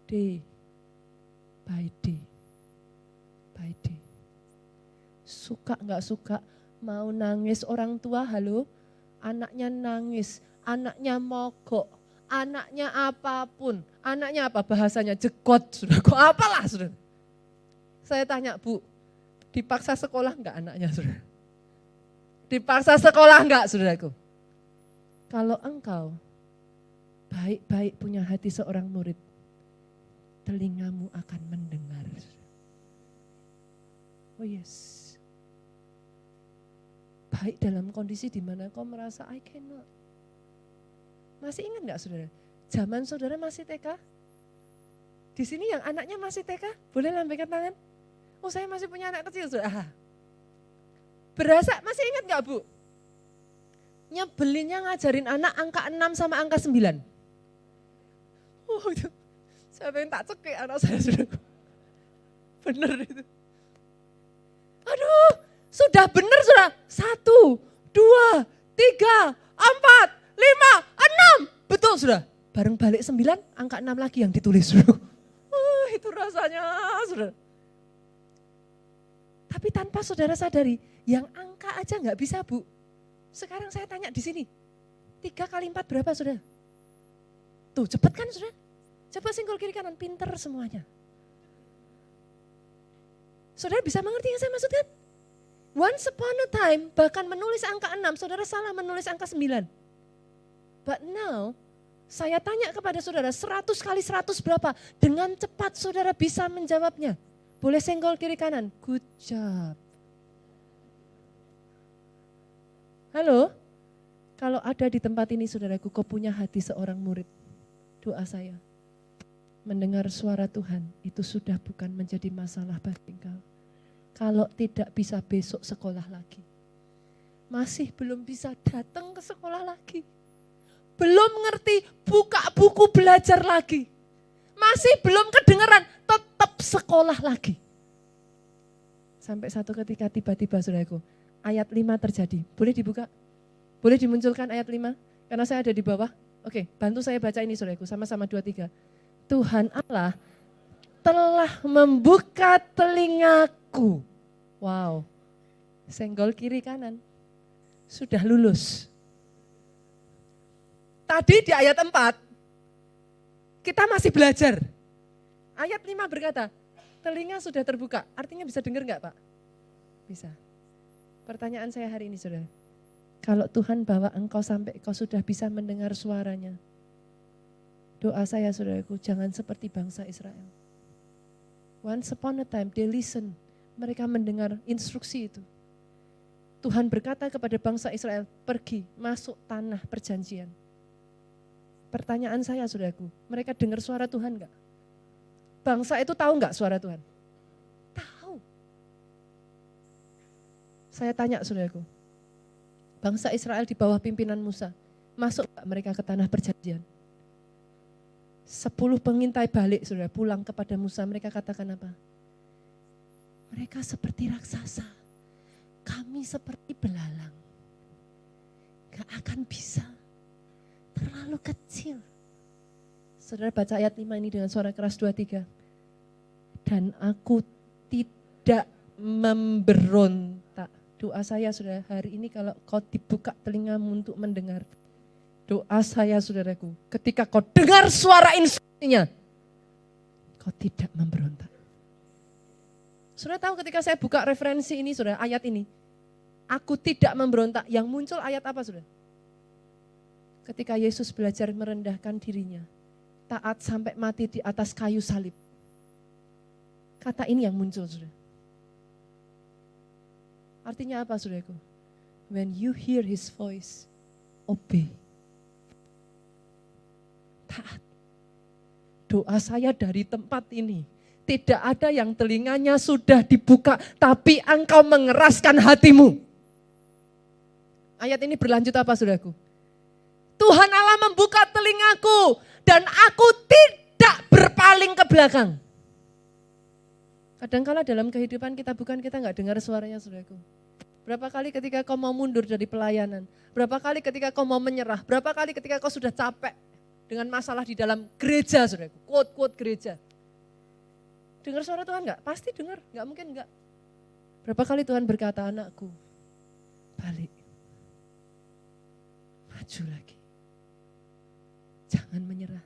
day by day, by day. Suka gak suka, mau nangis orang tua, halo, anaknya nangis, anaknya mogok, anaknya apapun, anaknya apa bahasanya, jegot, saudaraku, apalah saudara. Saya tanya, Bu, dipaksa sekolah enggak anaknya saudara? Dipaksa sekolah enggak saudaraku? Kalau engkau baik-baik punya hati seorang murid, telingamu akan mendengar. Oh yes. Baik dalam kondisi di mana kau merasa I cannot. Masih ingat enggak saudara? Zaman saudara masih TK? Di sini yang anaknya masih TK, boleh lambaikan tangan? Oh saya masih punya anak kecil saudara. Berasa, masih ingat enggak Bu? Nyebelinnya ngajarin anak angka 6 sama angka 9. Oh itu, saya pengen tak cekik anak saya saudara. Bener itu. Aduh, sudah bener saudara. 1, 2, 3, 4, 5, 6. Betul sudah. Bareng balik 9, angka 6 lagi yang ditulis. Itu rasanya saudara. Tapi tanpa saudara sadari, yang angka aja nggak bisa Bu. Sekarang saya tanya di sini, 3 kali 4 berapa saudara? Tuh cepet kan saudara? Coba singgol kiri kanan, pinter semuanya. Saudara bisa mengerti yang saya maksudkan? Once upon a time, bahkan menulis angka 6, saudara salah menulis angka 9. But now, saya tanya kepada saudara, 100 kali 100 berapa? Dengan cepat saudara bisa menjawabnya. Boleh senggol kiri kanan, good job. Halo, kalau ada di tempat ini saudaraku, kau punya hati seorang murid. Doa saya, mendengar suara Tuhan itu sudah bukan menjadi masalah bagi engkau. Kalau tidak bisa besok sekolah lagi. Masih belum bisa datang ke sekolah lagi. Belum ngerti buka buku belajar lagi. Masih belum kedengeran, tetap sekolah lagi. Sampai satu ketika tiba-tiba saudaraku, ayat 5 terjadi. Boleh dibuka? Boleh dimunculkan ayat 5? Karena saya ada di bawah. Oke, bantu saya baca ini saudaraku, sama-sama 2, 3. Tuhan Allah telah membuka telingaku. Wow, senggol kiri kanan. Sudah lulus. Tadi di ayat 4, kita masih belajar. Ayat 5 berkata, telinga sudah terbuka. Artinya bisa dengar enggak Pak? Bisa. Pertanyaan saya hari ini saudara. Kalau Tuhan bawa engkau sampai kau sudah bisa mendengar suaranya. Doa saya saudaraku, jangan seperti bangsa Israel. Once upon a time, they listen. Mereka mendengar instruksi itu. Tuhan berkata kepada bangsa Israel, pergi, masuk tanah perjanjian. Pertanyaan saya saudaraku, mereka dengar suara Tuhan enggak? Bangsa itu tahu enggak suara Tuhan? Tahu. Saya tanya saudaraku, bangsa Israel di bawah pimpinan Musa, masuk enggak mereka ke tanah perjanjian? 10 pengintai balik saudara, pulang kepada Musa, mereka katakan apa? Mereka seperti raksasa, kami seperti belalang. Gak akan bisa. Terlalu kecil. Saudara baca ayat 5 ini dengan suara keras 2, 3. Dan aku tidak memberontak. Doa saya saudara hari ini kalau kau dibuka telingamu untuk mendengar. Doa saya saudaraku ketika kau dengar suara instruksinya. Kau tidak memberontak. Saudara tahu ketika saya buka referensi ini saudara ayat ini. Aku tidak memberontak. Yang muncul ayat apa saudara? Ketika Yesus belajar merendahkan dirinya, taat sampai mati di atas kayu salib. Kata ini yang muncul, saudara. Artinya apa, saudaraku? When you hear his voice, obey. Taat. Doa saya dari tempat ini, tidak ada yang telinganya sudah dibuka, tapi engkau mengeraskan hatimu. Ayat ini berlanjut apa, saudaraku? Tuhan Allah membuka telingaku, dan aku tidak berpaling ke belakang. Kadangkala dalam kehidupan kita nggak dengar suaranya, saudaraku. Berapa kali ketika kau mau mundur dari pelayanan, berapa kali ketika kau mau menyerah, berapa kali ketika kau sudah capek dengan masalah di dalam gereja, saudaraku, quote-quote gereja. Dengar suara Tuhan enggak? Pasti dengar, enggak mungkin enggak. Berapa kali Tuhan berkata, anakku, balik. Maju lagi. Jangan menyerah.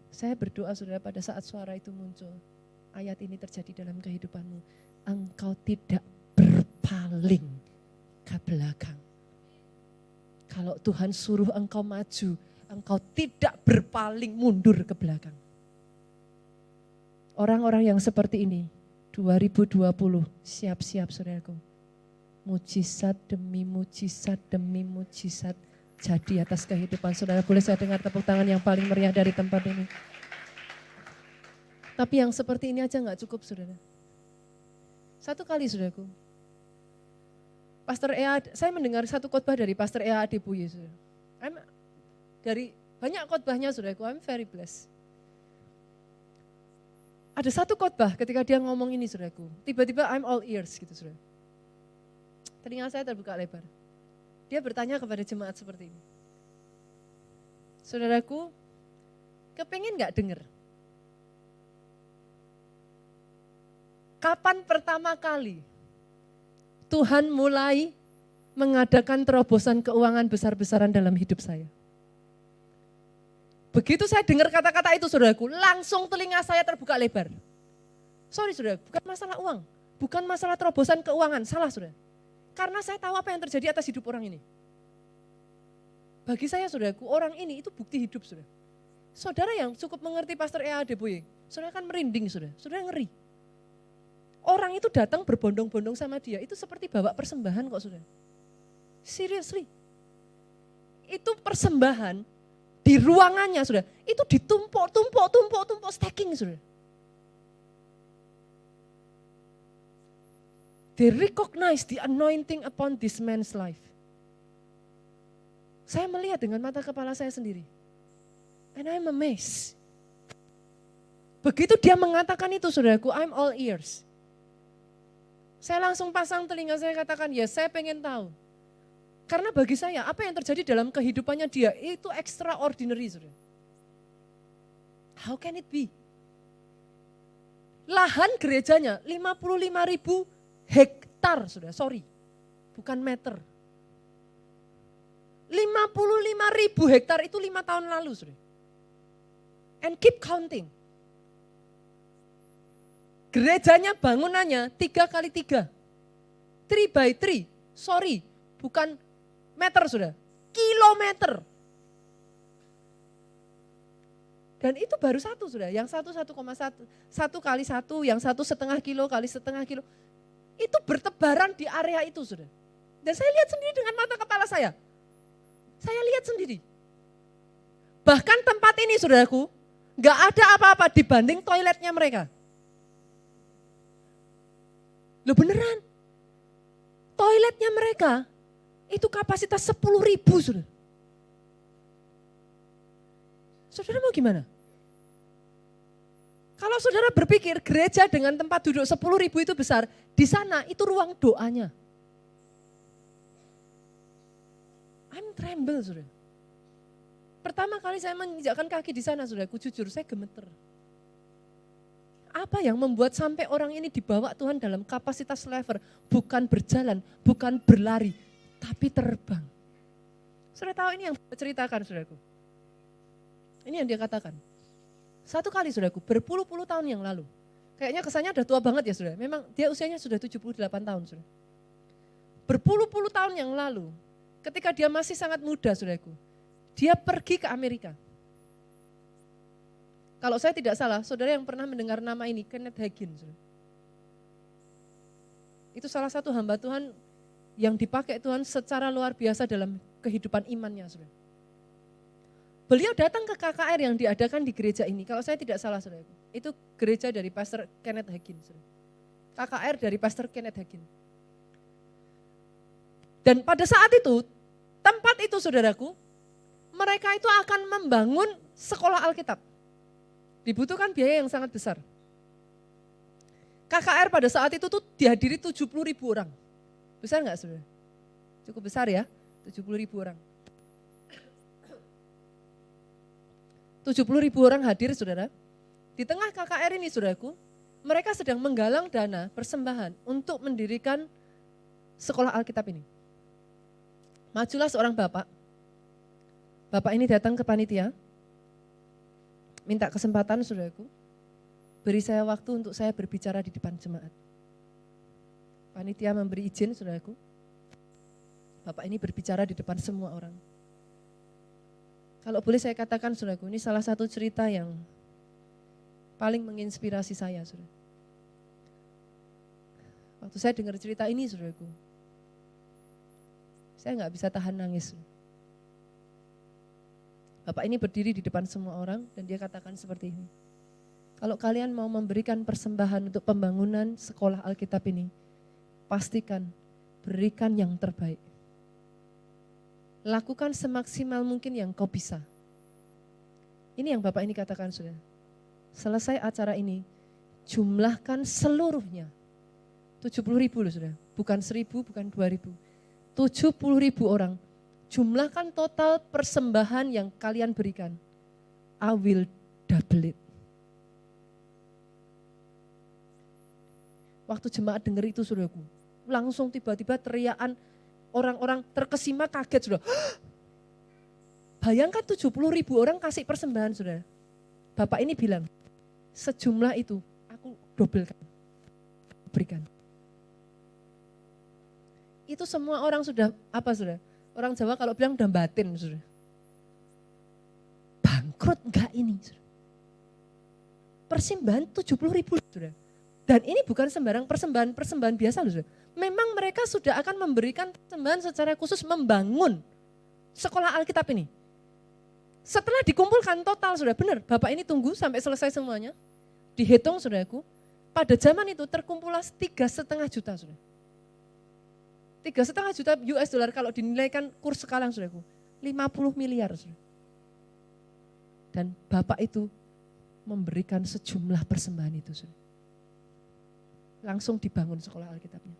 Saya berdoa, saudara, pada saat suara itu muncul, ayat ini terjadi dalam kehidupanmu. Engkau tidak berpaling ke belakang. Kalau Tuhan suruh engkau maju, engkau tidak berpaling mundur ke belakang. Orang-orang yang seperti ini, 2020, siap-siap saudaraku. Mujizat demi mujizat jadi atas kehidupan saudara. Boleh saya dengar tepuk tangan yang paling meriah dari tempat ini. Tapi yang seperti ini aja gak cukup, saudara. Satu kali, saudaraku, Pastor Ea, saya mendengar satu khotbah dari Pastor Ea Adebuye, saudara. Dari banyak khotbahnya, saudaraku, I'm very blessed. Ada satu khotbah ketika dia ngomong ini, saudaraku, tiba-tiba I'm all ears gitu, saudara. Telinga saya terbuka lebar. Dia bertanya kepada jemaat seperti ini. Saudaraku, kepingin gak dengar? Kapan pertama kali Tuhan mulai mengadakan terobosan keuangan besar-besaran dalam hidup saya? Begitu saya dengar kata-kata itu, saudaraku, langsung telinga saya terbuka lebar. Sorry, saudara, bukan masalah uang, bukan masalah terobosan keuangan, salah, saudara. Karena saya tahu apa yang terjadi atas hidup orang ini. Bagi saya, saudaraku, orang ini itu bukti hidup, saudara. Saudara yang cukup mengerti Pastor Ea Adebuye, saudara kan merinding, saudara ngeri. Orang itu datang berbondong-bondong sama dia, itu seperti bawa persembahan kok, saudara. Seriously. Itu persembahan di ruangannya, saudara. Itu ditumpuk, stacking, saudara. They recognize the anointing upon this man's life. Saya melihat dengan mata kepala saya sendiri. And I'm amazed. Begitu dia mengatakan itu, saudaraku, I'm all ears. Saya langsung pasang telinga, saya katakan, ya saya pengen tahu. Karena bagi saya, apa yang terjadi dalam kehidupannya dia, itu extraordinary, saudara. How can it be? Lahan gerejanya 55.000 hektar, saudara, sorry, bukan meter. 55.000 hektar itu 5 tahun lalu, saudara. And keep counting. Gerejanya bangunannya 3x3. 3x3, sorry, bukan meter, saudara, kilometer. Dan itu baru satu, saudara, yang 1,1 kali 1, yang 1,5 kilo kali setengah kilo. Itu bertebaran di area itu, saudara. Dan saya lihat sendiri dengan mata kepala saya. Saya lihat sendiri. Bahkan tempat ini, saudaraku, gak ada apa-apa dibanding toiletnya mereka. Loh beneran. Toiletnya mereka itu kapasitas 10.000, saudara. Saudara mau gimana? Kalau saudara berpikir gereja dengan tempat duduk 10.000 itu besar, di sana itu ruang doanya. I'm tremble, saudara. Pertama kali saya menginjakkan kaki di sana, saudara, jujur saya gemeter. Apa yang membuat sampai orang ini dibawa Tuhan dalam kapasitas lever, bukan berjalan, bukan berlari, tapi terbang. Saudara tahu ini yang ceritakan, saudaraku. Ini yang dia katakan. Satu kali, saudaraku, berpuluh-puluh tahun yang lalu. Kayaknya kesannya udah tua banget ya, saudara. Memang dia usianya sudah 78 tahun, saudara. Berpuluh-puluh tahun yang lalu, ketika dia masih sangat muda, saudaraku, dia pergi ke Amerika. Kalau saya tidak salah, saudara yang pernah mendengar nama ini, Kenneth Hagin. Itu salah satu hamba Tuhan yang dipakai Tuhan secara luar biasa dalam kehidupan imannya. Saudara. Beliau datang ke KKR yang diadakan di gereja ini, kalau saya tidak salah saudara, itu gereja dari Pastor Kenneth Hagin. Saudara. KKR dari Pastor Kenneth Hagin. Dan pada saat itu, tempat itu saudaraku, mereka itu akan membangun sekolah Alkitab. Dibutuhkan biaya yang sangat besar. KKR pada saat itu tuh dihadiri 70.000 orang. Besar enggak saudara? Cukup besar ya, 70.000 orang. 70.000 orang hadir saudara. Di tengah KKR ini saudaraku, mereka sedang menggalang dana persembahan untuk mendirikan sekolah Alkitab ini. Majulah seorang bapak. Bapak ini datang ke panitia, minta kesempatan saudaraku, beri saya waktu untuk saya berbicara di depan jemaat. Panitia memberi izin saudaraku, bapak ini berbicara di depan semua orang. Kalau boleh saya katakan saudaraku, ini salah satu cerita yang paling menginspirasi saya saudara. Waktu saya dengar cerita ini saudaraku, saya nggak bisa tahan nangis. Bapak ini berdiri di depan semua orang dan dia katakan seperti ini. Kalau kalian mau memberikan persembahan untuk pembangunan sekolah Alkitab ini, pastikan berikan yang terbaik. Lakukan semaksimal mungkin yang kau bisa. Ini yang Bapak ini katakan sudah. Selesai acara ini, jumlahkan seluruhnya. 70.000 loh sudah, bukan 1.000, bukan 2.000. 70.000 orang. Jumlahkan total persembahan yang kalian berikan. I will double it. Waktu jemaat dengar itu saudaraku, langsung tiba-tiba teriakan orang-orang terkesima kaget sudah. Bayangkan 70.000 orang kasih persembahan saudara. Bapak ini bilang, sejumlah itu aku dobelkan, berikan. Itu semua orang sudah apa saudara? Orang Jawa kalau bilang udah batin saudara. Bangkrut enggak ini saudara? Persembahan 70.000 saudara. Dan ini bukan sembarang persembahan biasa loh saudara. Memang mereka sudah akan memberikan persembahan secara khusus membangun sekolah Alkitab ini. Setelah dikumpulkan total sudah benar, Bapak ini tunggu sampai selesai semuanya. Dihitung saudaraku, pada zaman itu terkumpullah 3,5 juta saudara. 3,5 juta US dollar kalau dinilaikan kurs sekarang saudaraku, 50 miliar saudara. Dan Bapak itu memberikan sejumlah persembahan itu saudara. Langsung dibangun sekolah Alkitabnya.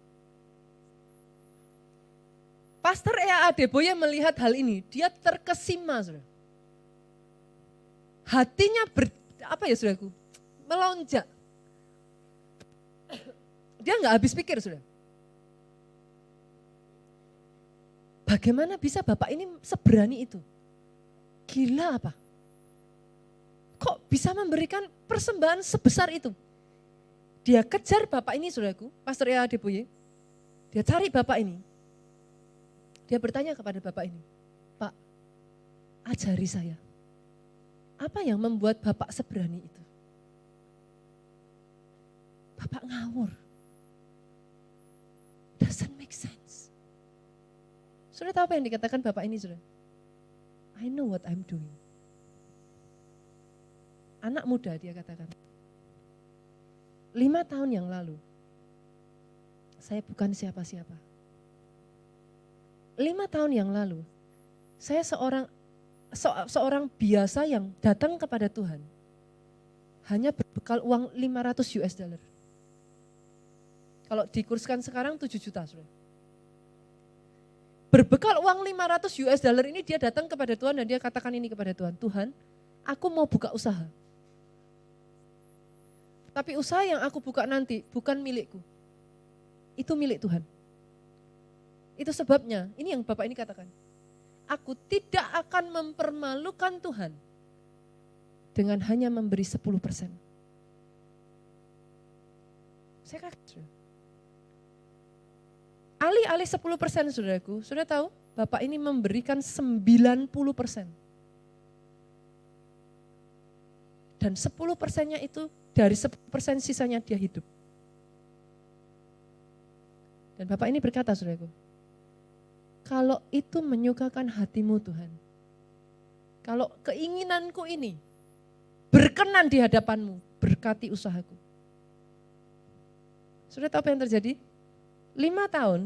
Pastor Ea Adeboye melihat hal ini, dia terkesima saudara. Hatinya saudaraku, melonjak. Dia enggak habis pikir saudara. Bagaimana bisa Bapak ini seberani itu? Gila apa? Kok bisa memberikan persembahan sebesar itu? Dia kejar Bapak ini saudaraku, Pastor Ea Adeboye. Dia cari Bapak ini. Dia bertanya kepada Bapak ini, Pak, ajari saya. Apa yang membuat Bapak seberani itu? Bapak ngawur. Doesn't make sense. Sudah tahu apa yang dikatakan Bapak ini sudah? I know what I'm doing. Anak muda dia katakan. 5 tahun yang lalu, saya bukan siapa-siapa. 5 tahun yang lalu, saya seorang biasa yang datang kepada Tuhan. Hanya berbekal uang 500 US dollar. Kalau dikurskan sekarang 7 juta. Sudah. Berbekal uang 500 US dollar ini dia datang kepada Tuhan dan dia katakan ini kepada Tuhan. Tuhan, aku mau buka usaha. Tapi usaha yang aku buka nanti bukan milikku. Itu milik Tuhan. Itu sebabnya, ini yang Bapak ini katakan. Aku tidak akan mempermalukan Tuhan dengan hanya memberi 10%. Saya kaget. Alih-alih 10% saudaraku, sudah tahu Bapak ini memberikan 90%. Dan 10%-nya itu, dari 10% sisanya dia hidup. Dan Bapak ini berkata, saudaraku, kalau itu menyukakan hatimu Tuhan, kalau keinginanku ini berkenan di hadapanmu, berkati usahaku. Sudah tahu apa yang terjadi? 5 tahun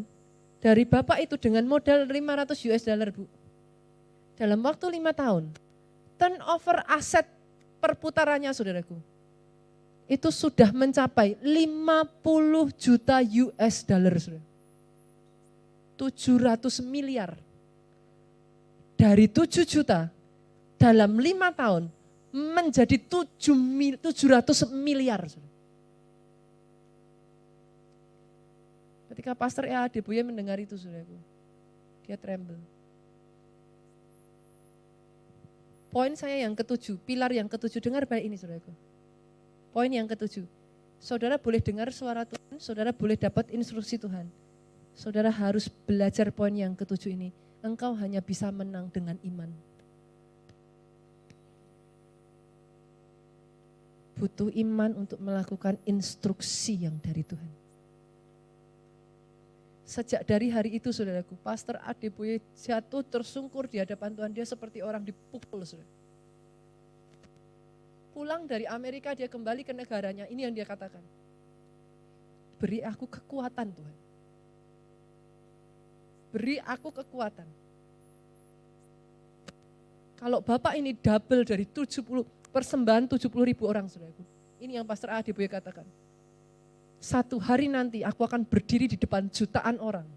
dari Bapak itu dengan modal $500, Bu. Dalam waktu 5 tahun, turnover aset perputarannya, saudaraku, itu sudah mencapai 50 juta US dollar, saudara. 700 miliar. Dari 7 juta dalam 5 tahun menjadi 700 miliar. Saudara. Ketika Pastor E.A. Adeboye mendengar itu, saudaraku, dia tremble. Poin saya yang ketujuh, pilar yang ketujuh, dengar baik ini, saudaraku. Poin yang ketujuh, saudara boleh dengar suara Tuhan, saudara boleh dapat instruksi Tuhan. Saudara harus belajar poin yang ketujuh ini. Engkau hanya bisa menang dengan iman. Butuh iman untuk melakukan instruksi yang dari Tuhan. Sejak dari hari itu, saudaraku, Pastor Adeboye jatuh tersungkur di hadapan Tuhan. Dia seperti orang dipukul, saudara. Pulang dari Amerika, dia kembali ke negaranya. Ini yang dia katakan. Beri aku kekuatan, Tuhan. Beri aku kekuatan. Kalau Bapak ini double dari 70, persembahan 70.000 orang, saudaraku. Ini yang Pastor Adeboye katakan. Satu hari nanti aku akan berdiri di depan jutaan orang.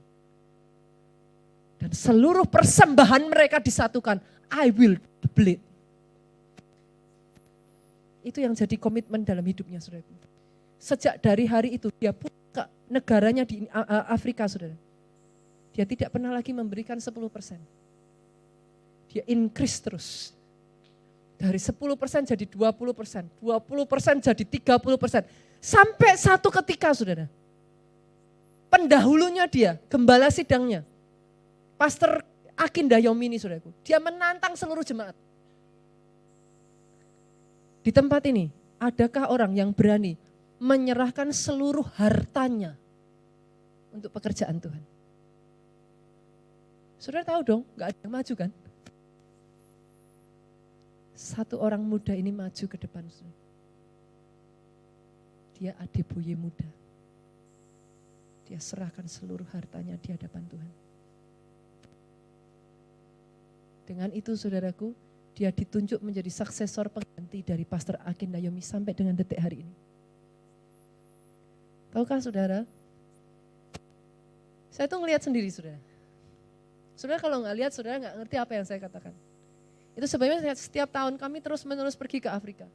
Dan seluruh persembahan mereka disatukan. I will double it. Itu yang jadi komitmen dalam hidupnya, saudaraku. Sejak dari hari itu dia pulang ke negaranya di Afrika, saudara. Dia tidak pernah lagi memberikan 10%. Dia increase terus. Dari 10% jadi 20%, 20% jadi 30%. Sampai satu ketika, saudara, pendahulunya dia, gembala sidangnya, Pastor Akin Dayomini, saudaraku, dia menantang seluruh jemaat. Di tempat ini, adakah orang yang berani menyerahkan seluruh hartanya untuk pekerjaan Tuhan? Saudara tahu dong, gak ada yang maju kan? Satu orang muda ini maju ke depan, saudara. Dia Adeboye muda. Dia serahkan seluruh hartanya di hadapan Tuhan. Dengan itu, saudaraku, dia ditunjuk menjadi suksesor pengganti dari Pastor Akin Dayomi sampai dengan detik hari ini. Tahukah saudara? Saya tuh ngelihat sendiri, saudara. Saudara kalau nggak lihat, saudara nggak ngerti apa yang saya katakan. Itu sebabnya setiap tahun kami terus-menerus pergi ke Afrika.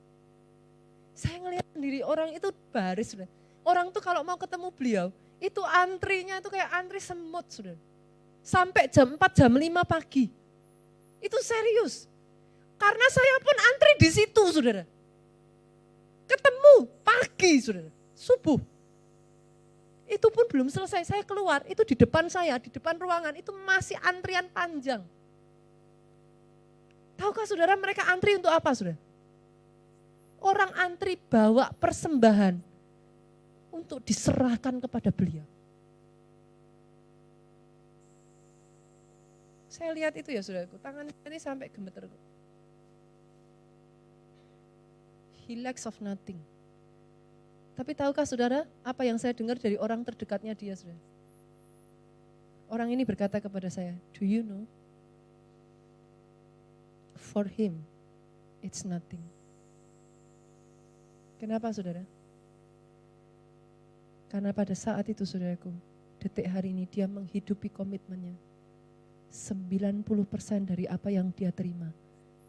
Saya ngelihat sendiri orang itu baris, saudara. Orang tuh kalau mau ketemu beliau, itu antrinya itu kayak antri semut, saudara. Sampai jam 4, jam 5 pagi. Itu serius. Karena saya pun antri di situ, saudara. Ketemu pagi, saudara. Subuh. Itu pun belum selesai, saya keluar. Itu di depan saya, di depan ruangan, itu masih antrian panjang. Tahukah saudara mereka antri untuk apa, saudara? Orang antri bawa persembahan untuk diserahkan kepada beliau. Saya lihat itu ya, saudaraku, tangan ini sampai gemeter. He lacks of nothing. Tapi tahukah saudara apa yang saya dengar dari orang terdekatnya dia, saudara? Orang ini berkata kepada saya, do you know? For him, it's nothing. Kenapa, saudara? Karena pada saat itu, saudaraku, detik hari ini dia menghidupi komitmennya. 90% dari apa yang dia terima,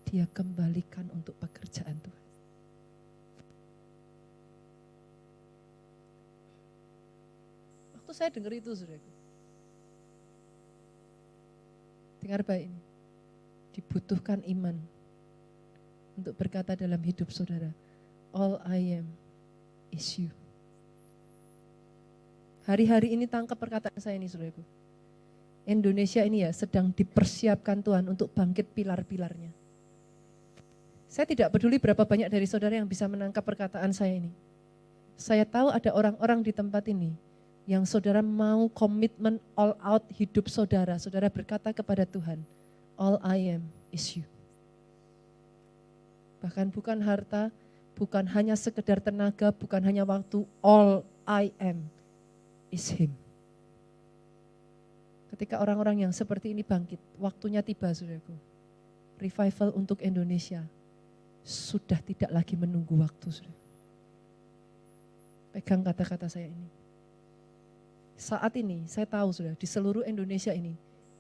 dia kembalikan untuk pekerjaan Tuhan. Waktu saya dengar itu, saudaraku, dengar baik ini, dibutuhkan iman untuk berkata dalam hidup saudara, all I am is you. Hari-hari ini tangkap perkataan saya ini, saudaraku. Indonesia ini ya sedang dipersiapkan Tuhan untuk bangkit pilar-pilarnya. Saya tidak peduli berapa banyak dari saudara yang bisa menangkap perkataan saya ini. Saya tahu ada orang-orang di tempat ini yang saudara mau komitmen all out hidup saudara. Saudara berkata kepada Tuhan, all I am is you. Bahkan bukan harta, bukan hanya sekedar tenaga, bukan hanya waktu, all I am is him. Ketika orang-orang yang seperti ini bangkit, waktunya tiba saudaraku. Revival untuk Indonesia sudah tidak lagi menunggu waktu. Saudara. Pegang kata-kata saya ini. Saat ini saya tahu sudah di seluruh Indonesia ini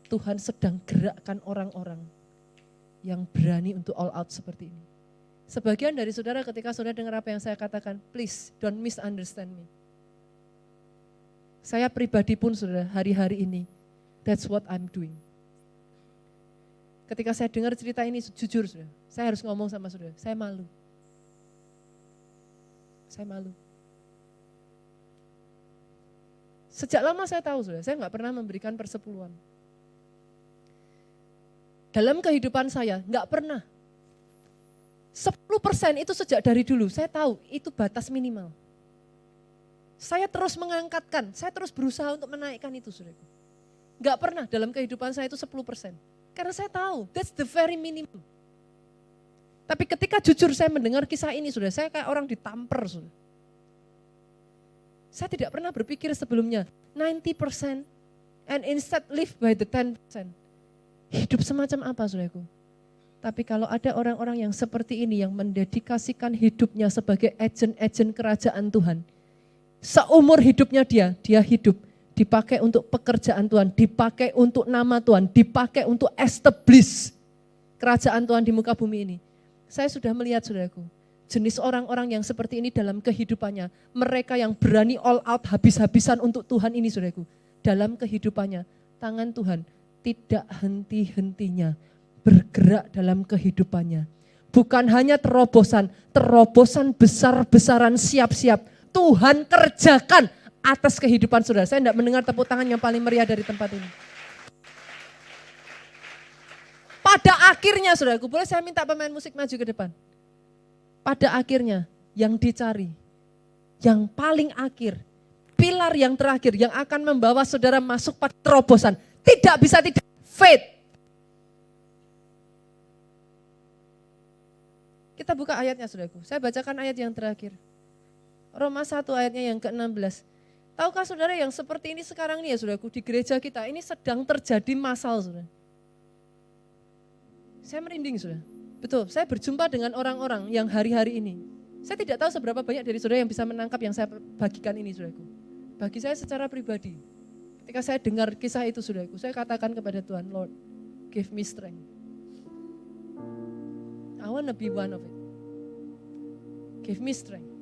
Tuhan sedang gerakkan orang-orang yang berani untuk all out seperti ini. Sebagian dari saudara ketika saudara dengar apa yang saya katakan, please don't misunderstand me. Saya pribadi pun saudara hari-hari ini, that's what I'm doing. Ketika saya dengar cerita ini, jujur saudara, saya harus ngomong sama saudara, saya malu. Saya malu. Sejak lama saya tahu saudara, saya nggak pernah memberikan persepuluhan. Dalam kehidupan saya, nggak pernah. 10% itu sejak dari dulu, saya tahu itu batas minimal. Saya terus mengangkatkan, saya terus berusaha untuk menaikkan itu saudara. Nggak pernah dalam kehidupan saya itu 10%. Karena saya tahu, that's the very minimum. Tapi ketika jujur saya mendengar kisah ini, saudara, saya kayak orang ditamper. Saudara. Saya tidak pernah berpikir sebelumnya, 90% and instead live by the 10%. Hidup semacam apa, saudaraku? Tapi kalau ada orang-orang yang seperti ini, yang mendedikasikan hidupnya sebagai agen-agen kerajaan Tuhan, seumur hidupnya dia hidup. Dipakai untuk pekerjaan Tuhan, dipakai untuk nama Tuhan, dipakai untuk establish kerajaan Tuhan di muka bumi ini. Saya sudah melihat saudaraku, jenis orang-orang yang seperti ini dalam kehidupannya, mereka yang berani all out habis-habisan untuk Tuhan ini saudaraku. Dalam kehidupannya, tangan Tuhan tidak henti-hentinya bergerak dalam kehidupannya. Bukan hanya terobosan besar-besaran siap-siap. Tuhan kerjakan atas kehidupan saudara. Saya tidak mendengar tepuk tangan yang paling meriah dari tempat ini. Pada akhirnya saudaraku, boleh saya minta pemain musik maju ke depan. Pada akhirnya yang dicari, yang paling akhir, pilar yang terakhir yang akan membawa saudara masuk pada terobosan. Tidak bisa tidak, faith. Kita buka ayatnya saudaraku, saya bacakan ayat yang terakhir. Roma 1 ayatnya yang ke-16. Tahukah saudara yang seperti ini sekarang nih ya saudaraku, di gereja kita ini sedang terjadi masal saudara. Saya merinding saudara. Betul, saya berjumpa dengan orang-orang yang hari-hari ini. Saya tidak tahu seberapa banyak dari saudara yang bisa menangkap yang saya bagikan ini saudaraku. Bagi saya secara pribadi, ketika saya dengar kisah itu saudaraku, saya katakan kepada Tuhan, Lord, give me strength. I want to be one of it. Give me strength.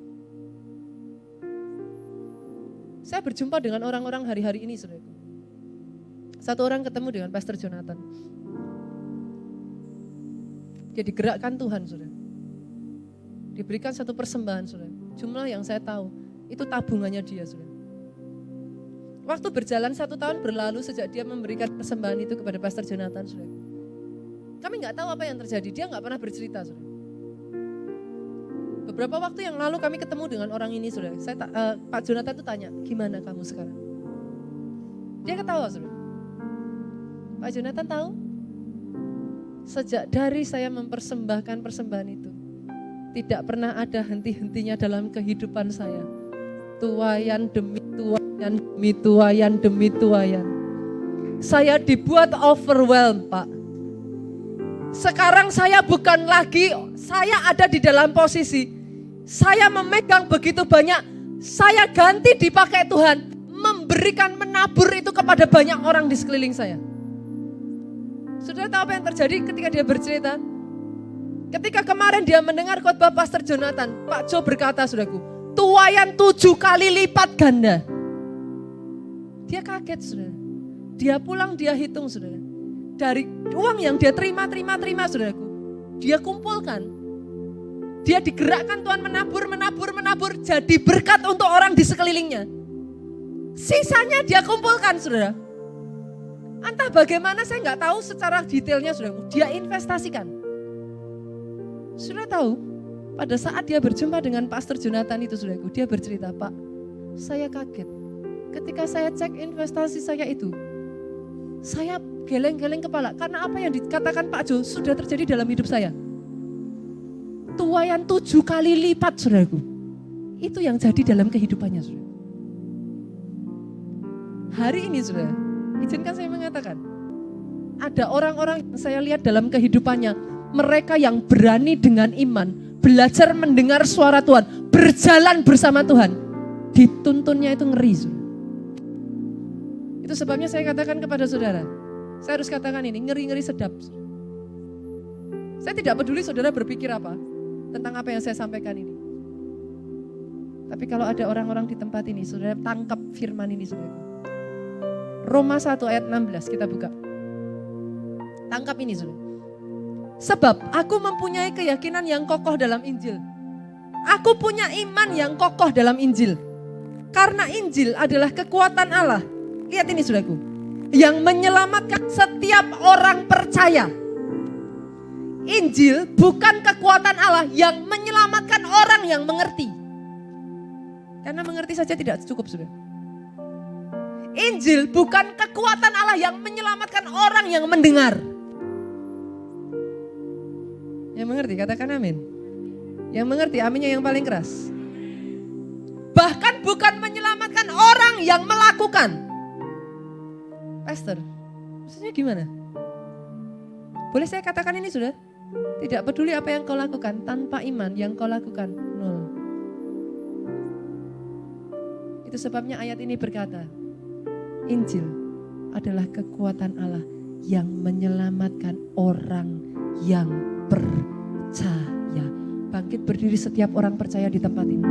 Saya berjumpa dengan orang-orang hari-hari ini, saudaraku. Satu orang ketemu dengan Pastor Jonathan. Dia digerakkan Tuhan, saudara. Diberikan satu persembahan, saudara. Jumlah yang saya tahu, itu tabungannya dia, saudara. Waktu berjalan 1 tahun berlalu sejak dia memberikan persembahan itu kepada Pastor Jonathan, saudara. Kami nggak tahu apa yang terjadi, dia nggak pernah bercerita, saudara. Beberapa waktu yang lalu kami ketemu dengan orang ini, saudara. Pak Jonathan itu tanya, gimana kamu sekarang? Dia ketawa, saudara. Pak Jonathan tahu? Sejak dari saya mempersembahkan persembahan itu, tidak pernah ada henti-hentinya dalam kehidupan saya. Tuayan demi tuayan, demi tuayan, demi tuayan. Saya dibuat overwhelmed, Pak. Sekarang saya bukan lagi, saya ada di dalam posisi, saya memegang begitu banyak, saya ganti dipakai Tuhan, memberikan menabur itu kepada banyak orang di sekeliling saya. Saudara tahu apa yang terjadi ketika dia bercerita? Ketika kemarin dia mendengar khotbah Pastor Jonathan, Pak Jo berkata, saudaraku, tuayan 7 kali lipat ganda. Dia kaget, saudara. Dia pulang, dia hitung, saudara. Dari uang yang dia terima, saudaraku. Dia kumpulkan. Dia digerakkan Tuhan menabur, jadi berkat untuk orang di sekelilingnya. Sisanya dia kumpulkan, saudara. Entah bagaimana saya nggak tahu secara detailnya, saudaraku. Dia investasikan. Sudah tahu, pada saat dia berjumpa dengan Pastor Jonathan itu, saudaraku, dia bercerita, Pak, saya kaget. Ketika saya cek investasi saya itu, saya geleng-geleng kepala. Karena apa yang dikatakan Pak Jo sudah terjadi dalam hidup saya. Tuaian 7 kali lipat, saudaraku. Itu yang jadi dalam kehidupannya, saudara. Hari ini, saudara, izinkan saya mengatakan, ada orang-orang yang saya lihat dalam kehidupannya, mereka yang berani dengan iman, belajar mendengar suara Tuhan, berjalan bersama Tuhan, dituntunnya itu ngeri, saudara. Itu sebabnya saya katakan kepada saudara, saya harus katakan ini, ngeri-ngeri sedap. Saya tidak peduli saudara berpikir apa, tentang apa yang saya sampaikan ini. Tapi kalau ada orang-orang di tempat ini, saudara tangkap firman ini, saudara. Roma 1 ayat 16 kita buka. Tangkap ini, saudara. Sebab aku mempunyai keyakinan yang kokoh dalam Injil. Aku punya iman yang kokoh dalam Injil. Karena Injil adalah kekuatan Allah. Lihat ini, saudaraku. Yang menyelamatkan setiap orang percaya. Injil bukan kekuatan Allah yang menyelamatkan orang yang mengerti. Karena mengerti saja tidak cukup, saudara. Injil bukan kekuatan Allah yang menyelamatkan orang yang mendengar. Yang mengerti, katakan amin. Yang mengerti, aminnya yang paling keras. Bahkan bukan menyelamatkan orang yang melakukan. Pastor, maksudnya gimana? Boleh saya katakan ini, saudara? Tidak peduli apa yang kau lakukan, tanpa iman yang kau lakukan, nol. Itu sebabnya ayat ini berkata, Injil adalah kekuatan Allah yang menyelamatkan orang yang percaya. Bangkit berdiri setiap orang percaya di tempat ini.